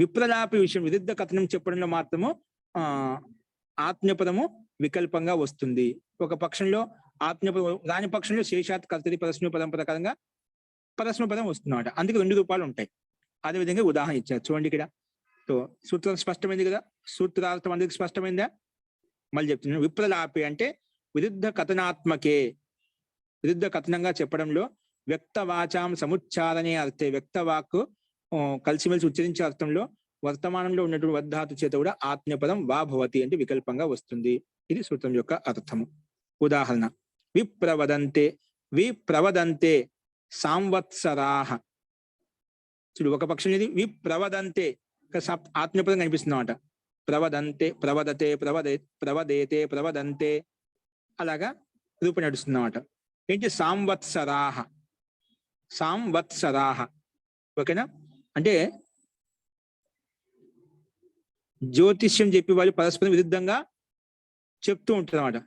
విప్రలాపి విషయం విరుద్ధ కథనం చెప్పడంలో మాత్రము ఆత్మీయపదము వికల్పంగా వస్తుంది. ఒక పక్షంలో ఆత్మీయపదం, రాని పక్షంలో శేషాత్ కర్తరి పరస్మీపదం ప్రకారంగా పరస్మీపదం వస్తుందన్నమాట. అందుకే 2 రూపాలు ఉంటాయి. అదేవిధంగా ఉదాహరణ ఇచ్చారు చూడండి ఇక్కడ. సో సూత్రం స్పష్టమైంది కదా? సూత్రార్థం అందరికి స్పష్టమైందా? మళ్ళీ చెప్తున్నాను. విప్రలాపి అంటే విరుద్ధ కథనాత్మకే, విరుద్ధ కథనంగా చెప్పడంలో వ్యక్తవాచాం సముచ్చారణే అర్థే, వ్యక్తవాక్ కలిసిమెలిసి ఉచ్చరించే అర్థంలో వర్తమానంలో ఉన్నటువంటి వద్ధాతు చేత కూడా ఆత్మీయపదం వా భవతి అంటే వికల్పంగా వస్తుంది. ఇది సూత్రం యొక్క అర్థము. ఉదాహరణ: విప్రవదంతే సంవత్సరాహ. చూడు, ఒక పక్షం ఇది విప్రవదంతే, ఆత్మీయపదం కనిపిస్తుంది అన్నమాట. ప్రవదంతే, ప్రవదతే, ప్రవదేతే, ప్రవదంతే, అలాగా రూపం నడుస్తుంది అన్నమాట. ఏంటి? సంవత్సరాహ, సంవత్సరాహ. ఓకేనా? అంటే జ్యోతిష్యం చెప్పి వాళ్ళు పరస్పరం విరుద్ధంగా చెప్తూ ఉంటారు అన్నమాట.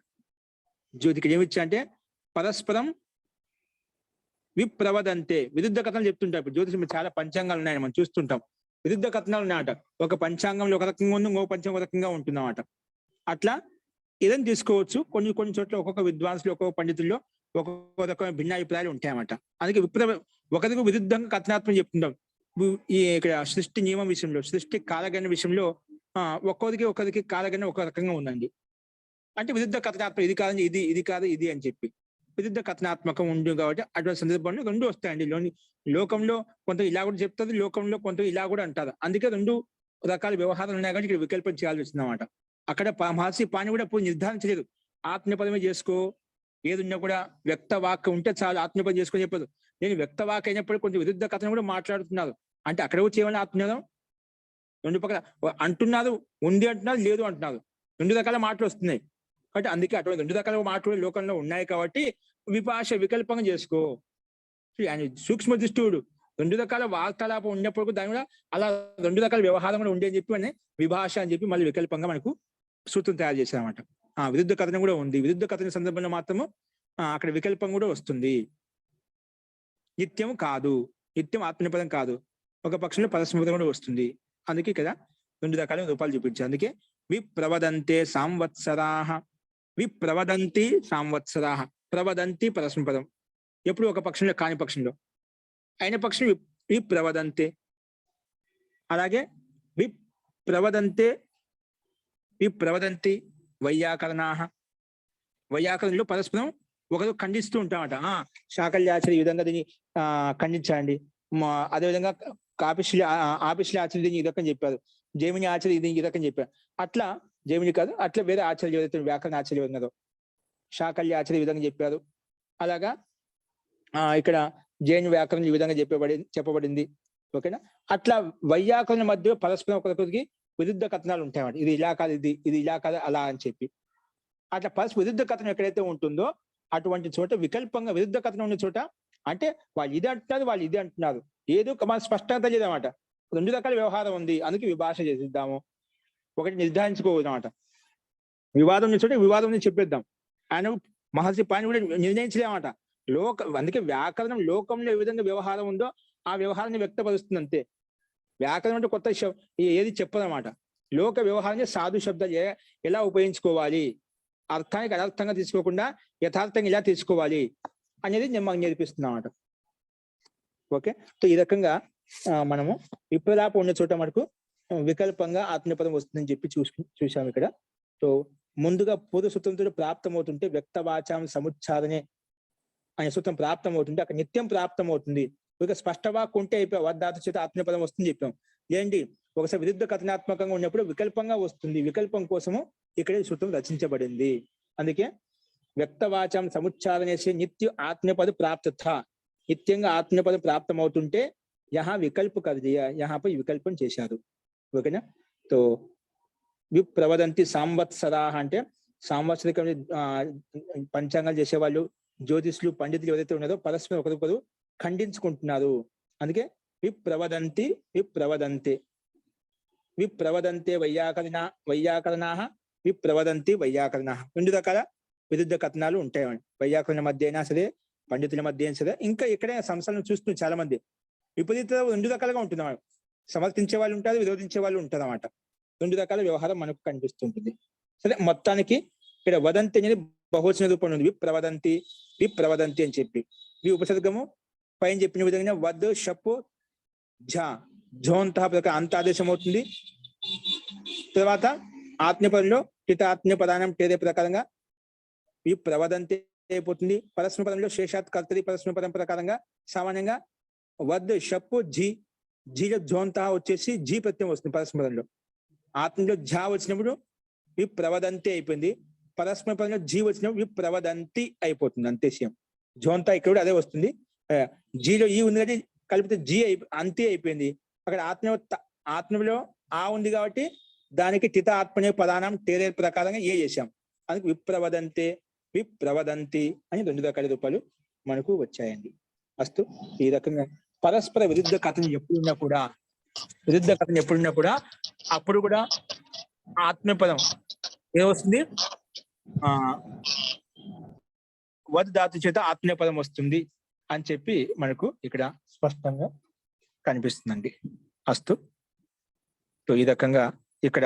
జ్యోతికి ఏమిచ్చా అంటే పరస్పరం విప్రవదంతే, విరుద్ధ కథనాలు చెప్తుంటారు. ఇప్పుడు జ్యోతిష్యం చాలా పంచాంగాలు ఉన్నాయని మనం చూస్తుంటాం. విరుద్ధ కథనాలు ఉన్నాయట. ఒక పంచాంగంలో ఒక రకంగా ఉంది, ఇంకో పంచాంగం ఒక రకంగా ఉంటుందన్నమాట. అట్లా ఏదైనా తీసుకోవచ్చు. కొన్ని చోట్ల ఒక్కొక్క విద్వాంసులు, ఒక్కొక్క పండితుల్లో ఒక్కొక్క రకమైన భిన్నాభిప్రాయాలు ఉంటాయన్నమాట. అందుకే ఒకరికి విరుద్ధంగా కథనాత్మకం చెప్తుంటాం. ఈ ఇక్కడ సృష్టి నియమం విషయంలో, సృష్టి కాలగణన విషయంలో ఒకరికి కాలగణన ఒక రకంగా ఉందండి. అంటే విరుద్ధ కథనాత్మకం, ఇది కాదని ఇది కాదు ఇది అని చెప్పి విరుద్ధ కథనాత్మకం ఉంది. కాబట్టి అటువంటి సందర్భంలో 2 వస్తాయండి. లోకంలో కొంత ఇలా కూడా చెప్తారు, లోకంలో కొంత ఇలా కూడా అంటారు. అందుకే 2 రకాల వ్యవహారాలు ఉన్నాయి కాబట్టి ఇక్కడ వికల్పం చేయాల్సి వచ్చింది అన్నమాట. అక్కడ మహర్షి పాణి కూడా ఇప్పుడు నిర్ధారించలేదు. ఆత్మీయపదమే చేసుకో, ఏదున్నా కూడా వ్యక్త వాక్యం ఉంటే చాలు, ఆత్మీయపదం చేసుకొని చెప్పదు. నేను వ్యక్త వాక్యం అయినప్పుడు కొంచెం విరుద్ధ కథను కూడా మాట్లాడుతున్నారు. అంటే అక్కడ కూడా చేయమని ఆత్మీయదం 2 పక్కల అంటున్నారు, ఉంది అంటున్నారు, లేదు అంటున్నారు. 2 రకాల మాటలు వస్తున్నాయి. కాబట్టి అందుకే అటువంటి 2 రకాల మాటలు లోకంలో ఉన్నాయి కాబట్టి విభాష వికల్పంగా చేసుకో. ఆయన సూక్ష్మ దృష్టిడు 2 రకాల వార్తాలాపం ఉన్నప్పుడు దాని కూడా అలా 2 రకాల వ్యవహారం కూడా ఉండే అని చెప్పి అని విభాష అని చెప్పి మళ్ళీ వికల్పంగా మనకు సూత్రం తయారు చేశారన్నమాట. విరుద్ధ కథనం కూడా ఉంది. విరుద్ధ కథన సందర్భంలో మాత్రము అక్కడ వికల్పం కూడా వస్తుంది. నిత్యం కాదు, నిత్యం ఆత్మనిపదం కాదు, ఒక పక్షంలో పరస్మృతం కూడా వస్తుంది. అందుకే కదా 2 రకాల రూపాలు చూపించారు. అందుకే విప్రవదంతే సంవత్సరాహ, విప్రవదంతి సంవత్సరాహ. ప్రవదంతి పరస్మృపదం ఎప్పుడు ఒక పక్షంలో కాని పక్షంలో, అయిన పక్షం విప్రవదంతే. అలాగే విప్రవదంతి వైయాకరణాహ. వైయాకరణలో పరస్పరం ఒకరు ఖండిస్తూ ఉంటామట. శాకల్యాచార్య ఈ విధంగా దీన్ని ఖండించండి, అదేవిధంగా ఆపిశ్ల ఆచార్య దీన్ని ఈ రకం చెప్పారు, జైమిని ఆచార్య ఇది ఈ రకం చెప్పారు. అట్లా జైమిని కాదు, అట్లా వేరే ఆచార్యులు ఏదైతే వ్యాకరణ ఆచార్యులు ఉన్నారో శాకల్యాచార్య ఈ విధంగా చెప్పారు. అలాగా ఇక్కడ జైన వ్యాకరణం ఈ విధంగా చెప్పబడింది. ఓకేనా? అట్లా వైయాకరణ మధ్య పరస్పరం ఒకరికి విరుద్ధ కథనాలు ఉంటాయన్నమాట. ఇది ఇలా కాదు, ఇది ఇలా కాదు, అలా అని చెప్పి అట్లా పరస్పర విరుద్ధ కథనం ఎక్కడైతే ఉంటుందో అటువంటి చోట వికల్పంగా విరుద్ధ కథనం ఉన్న చోట అంటే వాళ్ళు ఇది అంటున్నారు, వాళ్ళు ఇది అంటున్నారు, ఏదో మనం స్పష్టంగా లేదన్నమాట. 2 రకాల వ్యవహారం ఉంది, అందుకే విభాష చేసిద్దాము, ఒకటి నిర్ధారించుకోవద్దు అనమాట. వివాదం ఉన్న చోట వివాదం నుంచి చెప్పేద్దాం. ఆయన మహర్షి పాణి కూడా నిర్ణయించలేమట. అందుకే వ్యాకరణం లోకంలో ఏ విధంగా వ్యవహారం ఉందో ఆ వ్యవహారాన్ని వ్యక్తపరుస్తుంది అంతే. వ్యాకరణం అంటే కొత్త ఏది చెప్పదన్నమాట. లోక వ్యవహారాన్ని సాధు శబ్దాలు ఎలా ఉపయోగించుకోవాలి, అర్థానికి అనర్థంగా తీసుకోకుండా యథార్థంగా ఇలా తీసుకోవాలి అనేది నేను మాకు నేర్పిస్తున్నాం అన్నమాట. ఓకే, సో ఈ రకంగా మనము విప్రలాపం ఉన్న చోట మనకు వికల్పంగా ఆత్మీయపదం వస్తుందని చెప్పి చూసాము ఇక్కడ. సో ముందుగా పూర్వ సూత్రంతో ప్రాప్తమవుతుంటే వ్యక్తవాచాం సముచ్చారణే అనే సూత్రం ప్రాప్తమవుతుంటే అక్కడ నిత్యం ప్రాప్తమవుతుంది. ఇక స్పష్టవాక్కు ఉంటే అయిపోయి వద్దాత చేత ఆత్మీయపదం వస్తుంది చెప్పాం. ఏంటి, ఒకసారి విరుద్ధ కథనాత్మకంగా ఉన్నప్పుడు వికల్పంగా వస్తుంది. వికల్పం కోసము ఇక్కడ సూత్రం రచించబడింది. అందుకే వ్యక్తవాచాం సముచ్చారణేసే నిత్య ఆత్మీయపద ప్రాప్తత, నిత్యంగా ఆత్మీయపదం ప్రాప్తమవుతుంటే వికల్ప కర్దియ పై వికల్పం చేశారు. ఓకేనా? తో విప్రవదంతి సంవత్సరాహ అంటే సాంవత్సరిక పంచాంగాలు చేసేవాళ్ళు, జ్యోతిష్లు, పండితులు ఎవరైతే ఉన్నారో పరస్పరం ఒకరికొకరు ఖండించుకుంటున్నారు. అందుకే విప్రవదంతి వైయాకరణాహ విప్రవదంతి వైయాకరణాహ. 2 రకాల విరుద్ధ కథనాలు ఉంటాయి. వైయాకరణ మధ్య అయినా సరే, పండితుల మధ్య అయినా సరే. ఇంకా ఇక్కడే సంస్థలను చూస్తున్నారు చాలా మంది. విపరీత 2 రకాలుగా ఉంటుంది. సమర్థించే వాళ్ళు ఉంటారు, విరోధించే వాళ్ళు ఉంటారు అన్నమాట. 2 రకాల వ్యవహారం మనకు కనిపిస్తుంటుంది. సరే, మొత్తానికి ఇక్కడ వదంతి అనేది బహువచన రూపం ఉంది. విప్రవదంతి అని చెప్పి ఈ ఉపసర్గము పైన చెప్పిన విధంగా వద్ షప్ ఝోంత అంత ఆదేశం అవుతుంది. తర్వాత ఆత్మీయపదంలో హిత ఆత్మీయ పదానం టేరే ప్రకారంగా విప్రవదంతి అయిపోతుంది. పరస్మ పదంలో శేషాత్ కర్తరి పరస్మ పదం ప్రకారంగా సామాన్యంగా వద్ షప్ జీలో ఝోంత వచ్చేసి జీ ప్రత్యయం వస్తుంది. పరస్మ పదంలో ఆత్మలో ఝా వచ్చినప్పుడు విప్రవదంతి అయిపోయింది. పరస్మ పదంలో జీ వచ్చినప్పుడు విప్రవదంతి అయిపోతుంది. అంతే విషయం. ఝోంత ఇక్కడ అదే వస్తుంది. జీలో ఈ ఉంది కాబట్టి కలిపితే జీ అంతే అయిపోయింది. అక్కడ ఆత్మలో ఆ ఉంది కాబట్టి దానికి టిత ఆత్మనే పదానం టేరే ప్రకారంగా ఏ చేశాం. అందుకు విప్రవదంతి అని 2 రకాల రూపాలు మనకు వచ్చాయండి. అస్తు, ఈ రకంగా పరస్పర విరుద్ధ కథను ఎప్పుడున్నా కూడా అప్పుడు కూడా ఆత్మీయ పదం ఏమొస్తుంది, వద్ ధాతు చేత ఆత్మీయ పదం వస్తుంది అని చెప్పి మనకు ఇక్కడ స్పష్టంగా కనిపిస్తుందండి. అస్తు, సో ఈ రకంగా ఇక్కడ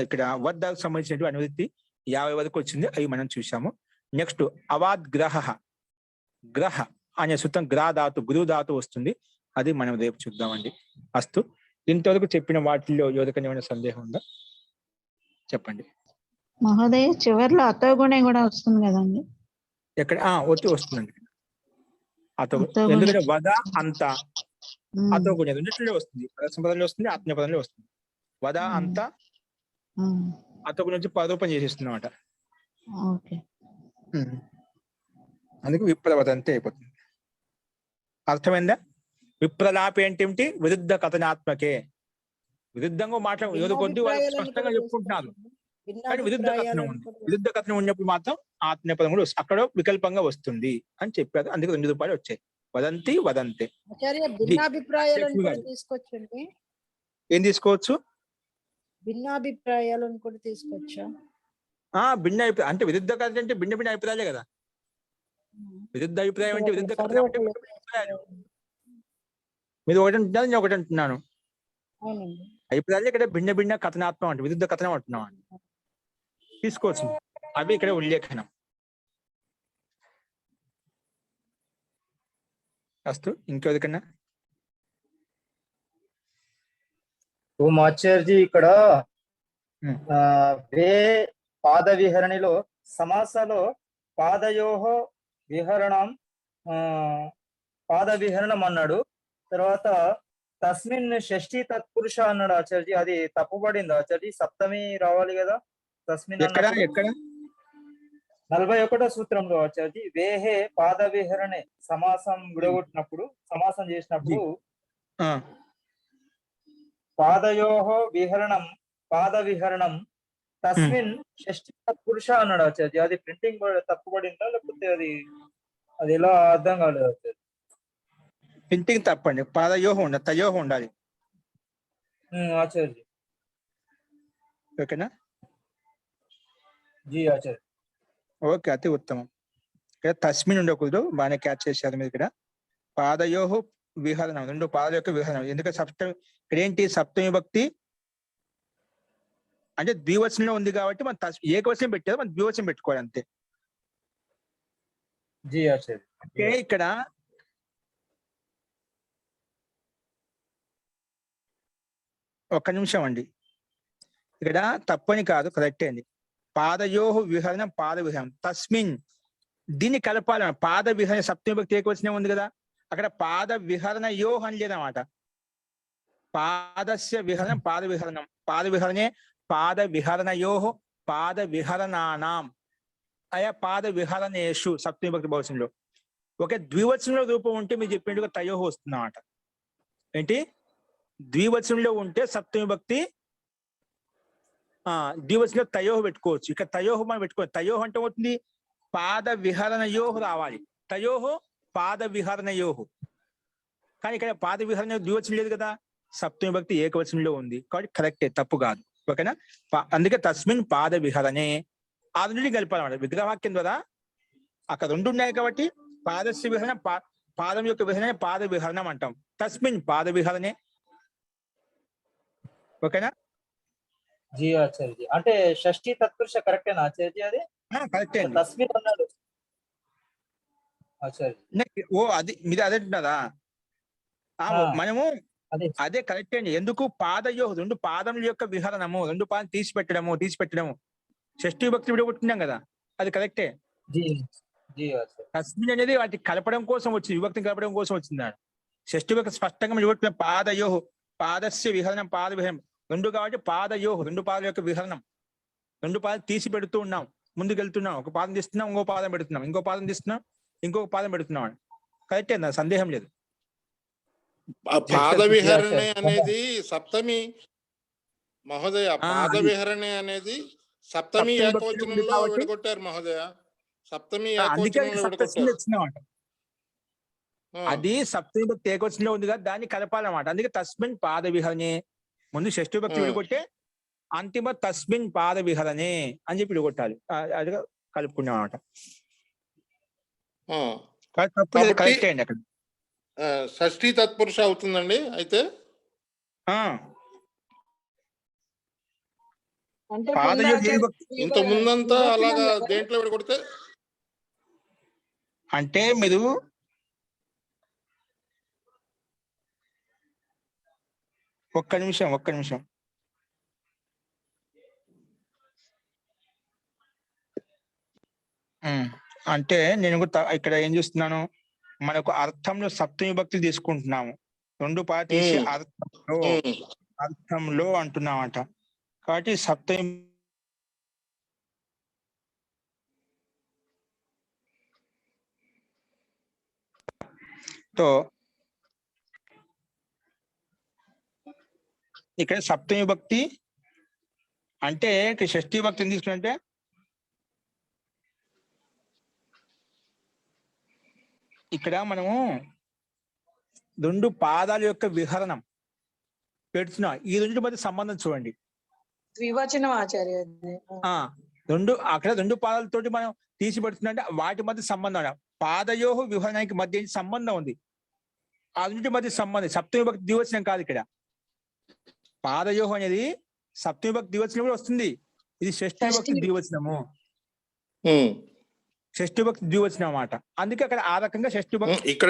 ఇక్కడ వద్దాకు సంబంధించినటువంటి అనువృత్తి 50 వరకు వచ్చింది. అవి మనం చూసాము. నెక్స్ట్ అవాద్ గ్రహ అనే సూత్రం గ్రాధాతు గురు ధాతు వస్తుంది. అది మనం రేపు చూద్దామండి. అస్తు, ఇంతవరకు చెప్పిన వాటిల్లో ఎవరికైనా ఏమైనా సందేహం ఉందా చెప్పండి. మహోదయ చివర్లో అతోగుణే కూడా వస్తుంది కదండి. ఎక్కడ వస్తుందండి. ఎందుకంటే వద అంత అతోగుణే రెండిట్లో వస్తుంది. పరస్మ పదంలో వస్తుంది, ఆత్మీయ పదంలో వస్తుంది. వద అంత అతోగుణ నుంచి పదరూపం చేసేస్తుంది అన్నమాట. అందుకు విప్రవదంతి అయిపోతుంది. అర్థమైందా? విప్రలాపి అంటే ఏమిటి? విరుద్ధ కథనాత్మకే. విరుద్ధంగా ఎవరి కొద్ది వాళ్ళు స్పష్టంగా చెప్పుకుంటున్నారు కానీ విరుద్ధ కథనం ఉంది. విరుద్ధ కథనం ఉన్నప్పుడు మాత్రం ఆత్మీయ పదం కూడా అక్కడ వికల్పంగా వస్తుంది అని చెప్పారు. అందుకే 2 రూపాయలు వచ్చాయి. వదంతి వదంతే. ఏం తీసుకోవచ్చు? భిన్నాభిప్రాయాలను కూడా తీసుకోవచ్చా? భిన్న అభిప్రాయం అంటే విరుద్ధ కథనం అంటే భిన్న భిన్న అభిప్రాయాలే కదా. విరుద్ధ అభిప్రాయం అంటే విరుద్ధ కథనం అంటే మీరు ఒకటి అంటున్నారు, నేను ఒకటి అంటున్నాను. అభిప్రాయాలు ఇక్కడ భిన్న భిన్న కథనాత్మం అంటే విరుద్ధ కథనం అంటున్నాం అండి. తీసుకోవచ్చు. అవి ఇక్కడ ఉల్లేఖనం. అస్తు, ఇంకెవరికన్నా? ఆచార్య ఇక్కడ వే పాద విహరణిలో సమాసలో పాదయోహో విహరణం పాద విహరణం అన్నాడు. తర్వాత తస్మిన్ షష్ఠి తత్పురుష అన్నాడు ఆచార్య. అది తప్పుపడింది ఆచార్య. సప్తమి రావాలి కదా తస్మిన్. ఎక్కడ 41వ సూత్రంలో ఆచార్య వేహే పాద విహరణే సమాసం విడగొట్టినప్పుడు సమాసం చేసినప్పుడు ఆ, పాదయోహ విహరణం పాద విహరణం తస్మిన్ షష్ఠి తత్పురుష అన్నాడు ఆచార్య. అది ప్రింటింగ్ తప్పుపడిందా లేకపోతే అది ఎలా అర్థం కాలేదు ఆచార్య. ప్రింటింగ్ తప్పండి, పాదయోహం ఉండాలి, తయోహం ఉండాలి. ఆచార్య ఓకేనా? జీ ఆచార్య. ఓకే, అతి ఉత్తమం. ఇక్కడ తస్మిన్ ఉండకూడదు, బాగానే క్యాచ్ చేశారు మీరు. ఇక్కడ పాదయోహు విహరణం, రెండు పాదాల యొక్క విహరణం. ఎందుకంటే సప్తమి ఇక్కడ ఏంటి, సప్తమి భక్తి అంటే ద్వివచనంలో ఉంది కాబట్టి మనం ఏకవచనం పెట్టారు, మనం ద్వివచనం పెట్టుకోవాలి అంతే. జీ ఆచార్య. అంటే ఇక్కడ ఒక్క నిమిషం అండి, ఇక్కడ తప్పని కాదు, కరెక్టే అండి. పాదయోహు విహరణం, పాద విహరణం తస్మిన్, దీన్ని కలపాలి. పాద విహరణ సప్తమి భక్తి ఏకవచనం ఉంది కదా, అక్కడ పాద విహరణ యోహ అని లేదన్నమాట. పాదస్య విహరణం పాద విహరణం, పాద విహరణే పాద విహరణయోహో పాద విహరణానాం అయా పాద విహరణేషు సప్తమి భక్తి బహువచనంలో. ఒకే ద్వివచనంలో రూపం ఉంటే మీరు చెప్పినట్టుగా తయోహో వస్తుంది అన్నమాట. ఏంటి, ద్వివచనంలో ఉంటే సప్తమి భక్తి ద్వివచనంలో తయోహ పెట్టుకోవచ్చు. ఇక్కడ తయోహ మనం పెట్టుకోవచ్చు. తయోహ అంటే అవుతుంది పాద విహరణయోహు రావాలి, తయోహో పాద విహరణయోహు. కానీ ఇక్కడ పాద విహరణ ద్వివచనం లేదు కదా, సప్తమి భక్తి ఏకవచనంలో ఉంది కాబట్టి కరెక్టే, తప్పు కాదు. ఓకేనా? అందుకే తస్మిన్ పాద విహరణే, ఆ రెండింటిని కలిపాలన్నమాట విగ్రహవాక్యం ద్వారా. అక్కడ రెండు ఉన్నాయి కాబట్టి పాదస్య విహరణ, పాదం యొక్క విహరణ పాద విహరణం అంటాం. తస్మిన్ పాద విహరణే. ఓకేనా? జీ ఆచార్య. అంటే షష్ఠి తత్పురుష కరెక్టేనా ఆచార్య? అది కరెక్టే అండి. తస్మిన్ అన్నాడు ఆచార్య. ఓ అది మీరు అదే అంటున్నారా? మనము అదే కరెక్ట్ అండి. ఎందుకు పాదయో రెండు పాదముల యొక్క విహరణము, రెండు పాదం తీసిపెట్టడము షష్ఠి భక్తి విడగొట్టున్నాం కదా, అది కరెక్టే. తస్మిన్ అనేది వాటి కలపడం కోసం వచ్చింది, విభక్తిని కలపడం కోసం వచ్చింది. షష్ఠి భక్తి స్పష్టంగా విడగొట్టిన పాదయో పాదస్య విహరణం పాద విహరణం రెండు కాబట్టి పాదయో రెండు పాదాల యొక్క విహరణం, రెండు పాదాలు తీసి పెడుతూ ఉన్నాం, ముందుకు వెళ్తున్నాం. ఒక పాదం తీస్తున్నాం, ఇంకో పాదం పెడుతున్నాం, ఇంకో పాదం తీస్తున్నాం, ఇంకొక పాదం పెడుతున్నాం. కరెక్టే, సందేహం లేదు. పాద విహరణ అనేది సప్తమి మహోదయ, పాద విహరణ అనేది సప్తమి ఏకవచనంలో విడగొట్టారు మహోదయ, సప్తమి ఏకవచనంలో విడగొట్టారు. అది సప్తమి భక్తి ఏకవచనంలో ఉంది కదా, దాన్ని కలపాలన్నమాట. అందుకే తస్మిన్ పాద విహరణే, ముందు షష్ఠి భక్తి విడగొట్టే అంతిమ తస్మిన్ పాద విహరణే అని చెప్పి విడగొట్టాలి, అది కలుపుకున్నాం అన్నమాట. కరెక్టే అండి. అక్కడ షష్ఠి తత్పురుష అవుతుందండి అయితే. ఇంత ముందంతా అలాగా దేంట్లో విడగొడితే అంటే మీరు ఒక్క నిమిషం అంటే నేను ఇక్కడ ఏం చూస్తున్నాను, మనకు అర్థంలో సప్తమి భక్తి తీసుకుంటున్నాము, రెండు పాద తీసి అర్థంలో అంటున్నామట. కాబట్టి సప్తమి తో ఇక్కడ సప్తమి భక్తి అంటే షష్ఠి భక్తిని తీసుకుంటే ఇక్కడ మనము రెండు పాదాల యొక్క విహరణం పెడుతున్నాం. ఈ రెండు మధ్య సంబంధం చూడండి, ద్వివచనం ఆచార్య. అక్కడ రెండు పాదాలతోటి మనం తీసి పెడుతున్నా అంటే వాటి మధ్య సంబంధం, పాదయోహ విహరణానికి మధ్య సంబంధం ఉంది. ఆ రెండింటి మధ్య సంబంధం, సప్తమి భక్తి ద్వివచనం కాదు. ఇక్కడ పాదయోహ అనేది సప్తమి భక్తి ద్వివచనం కూడా వస్తుంది, ఇది షష్ఠి భక్తి ద్వివచనము, షష్ఠి భక్తి ద్వివచనం అన్నమాట. అందుకే అక్కడ ఆ రకంగా షష్ఠి భక్తి. ఇక్కడ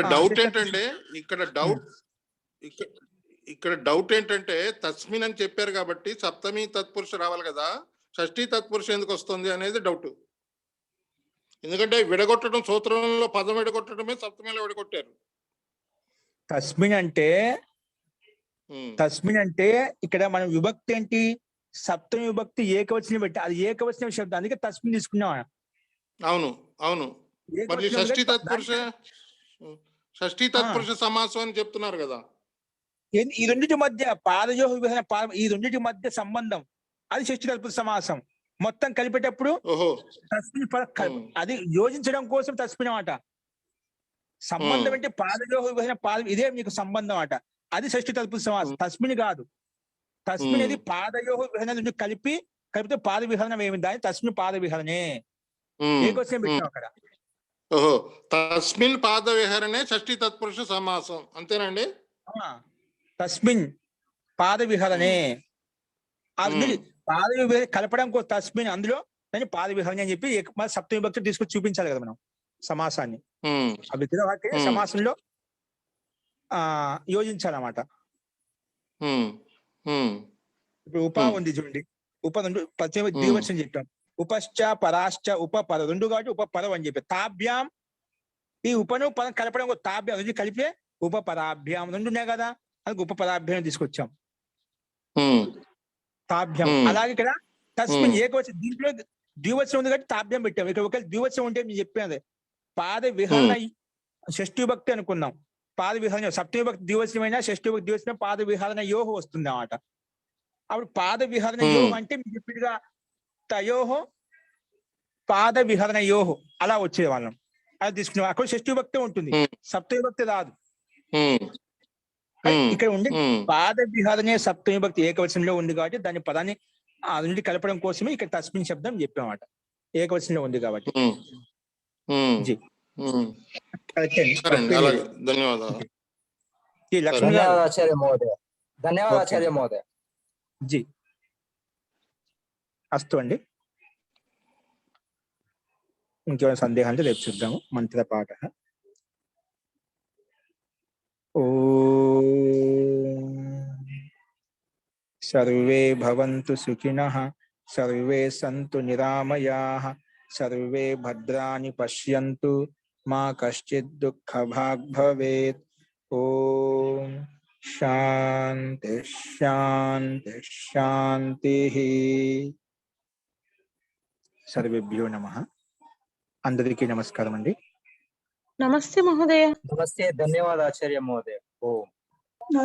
డౌట్ ఏంటంటే తస్మిన్ అని చెప్పారు కాబట్టి సప్తమి తత్పురుష రావాలి కదా, షష్ఠి తత్పురుష ఎందుకు వస్తుంది అనేది డౌట్. ఎందుకంటే విడగొట్టడం సూత్రంలో పదం విడగొట్టడమే సప్తమిలో విడగొట్టారు. తస్మిన్ అంటే ఇక్కడ మనం విభక్తి ఏంటి, సప్తమి విభక్తి ఏకవచనం పెట్టి అది ఏకవచనం శబ్దం, అందుకే తస్మిన్ తీసుకున్నాం. అవును అవును మళ్ళీ ఏకవచనం షష్ఠీ ఉంది కాబట్టి తత్పురుష షష్ఠీ తత్పురుష సమాసం అని చెప్తున్నారు కదా. ఈ రెండింటి మధ్య పాదయోహ విభజన ఈ రెండింటి మధ్య సంబంధం అది షష్ఠీ తత్పురుష సమాసం. మొత్తం కలిపేటప్పుడు ఓహో తస్మిన్ అది యోజించడం కోసం తస్మిన్ అట. సంబంధం అంటే పాదయోహ విభజన ఇదే మీకు సంబంధం అట. అది షష్ఠీ తత్పురుష సమాసం. తస్మిన్ కాదు. తస్మిన్ అది పాదయోహ విభజన నుంచి కలిపితే పాద విహరణం ఏమి దాని తస్మిన్ పాద విహరణే. ఏకవచనం పెట్టాం అక్కడ. ఓహో తస్మిన్ పాద విహరణే షష్ఠీ తత్పురుష సమాసం అంతేనండి. తస్మిన్ పాద విహరణే పాద విహరణ కలపడం కోసం తస్మిన్ అందులో దాన్ని పాద విహరణి అని చెప్పి సప్తమి భక్తి తీసుకొచ్చి చూపించాలి కదా మనం సమాసాన్ని. ఆ విగ్రహాన్ని సమాసంలో యోజించాలన్నమాట. ఇప్పుడు ఉప ఉంది చూడండి. ఉప రెండు ద్వివచనం చెప్పాం. ఉపశ్చ పరాశ్చ ఉపపర రెండు కాబట్టి ఉపపరం అని చెప్పి తాభ్యాం ఈ ఉపను పదం కలపడం తాభ్యాం నుంచి కలిపే ఉపపరాభ్యాం రెండు ఉన్నాయి కదా అది ఉపపరాభ్యాం తీసుకొచ్చాం. తాభ్యం అలాగే ఇక్కడ తస్మిన్ ఏకవచనం దీంట్లో ద్వివచనం ఉంది కాబట్టి తాభ్యం పెట్టాం. ఇక్కడ ఒకవేళ ద్వివచనం ఉంటే నేను చెప్పాను పాద విహరణ షష్ఠీ భక్తి అనుకుందాం. పాద విహరణ సప్తమి భక్తి ద్వివచనమైనా షష్ఠీ భక్తి ద్వివచనం పాద విహరణ యోహ వస్తుంది అన్నమాట. అప్పుడు పాద విహరణ యోహ అంటే మీరు చెప్పినట్టుగా తయోహో పాద విహరణ యోహో అలా వచ్చే వాళ్ళం అది తీసుకునే అక్కడ షష్ఠీ భక్తి ఉంటుంది సప్తమి భక్తి రాదు. ఇక్కడ ఉండి పాద విహరణే సప్తమి భక్తి ఏకవచనంలో ఉంది కాబట్టి దాని పదాన్ని ఆ నుండి కలపడం కోసమే ఇక్కడ తస్మిన్ శబ్దం చెప్పామాట. ఏకవచనంలో ఉంది కాబట్టి. ధన్యవాదాలు. లక్ష్మణ్ గారు ఆచార్య మహోదయ. ధన్యవాదాలు ఆచార్య మహోదయ. జీ అస్తు అండి. ఇంకేమైనా సందేహాలు అంటే రేపు చూద్దాము. మంత్ర పాఠ. సర్వే భవంతు సుఖినః సర్వే సంతు నిరామయాః సర్వే భద్రాణి పశ్యంతు మా కశ్చిత్ దుఃఖభాగ్ భవేత్. ఓం శాంతి శాంతి శాంతి. సర్వేభ్యో నమః. అందరికీ నమస్కారం అండి. నమస్తే మహోదయ. నమస్తే ధన్యవాదాలు ఆచార్య మహోదయ. ఓం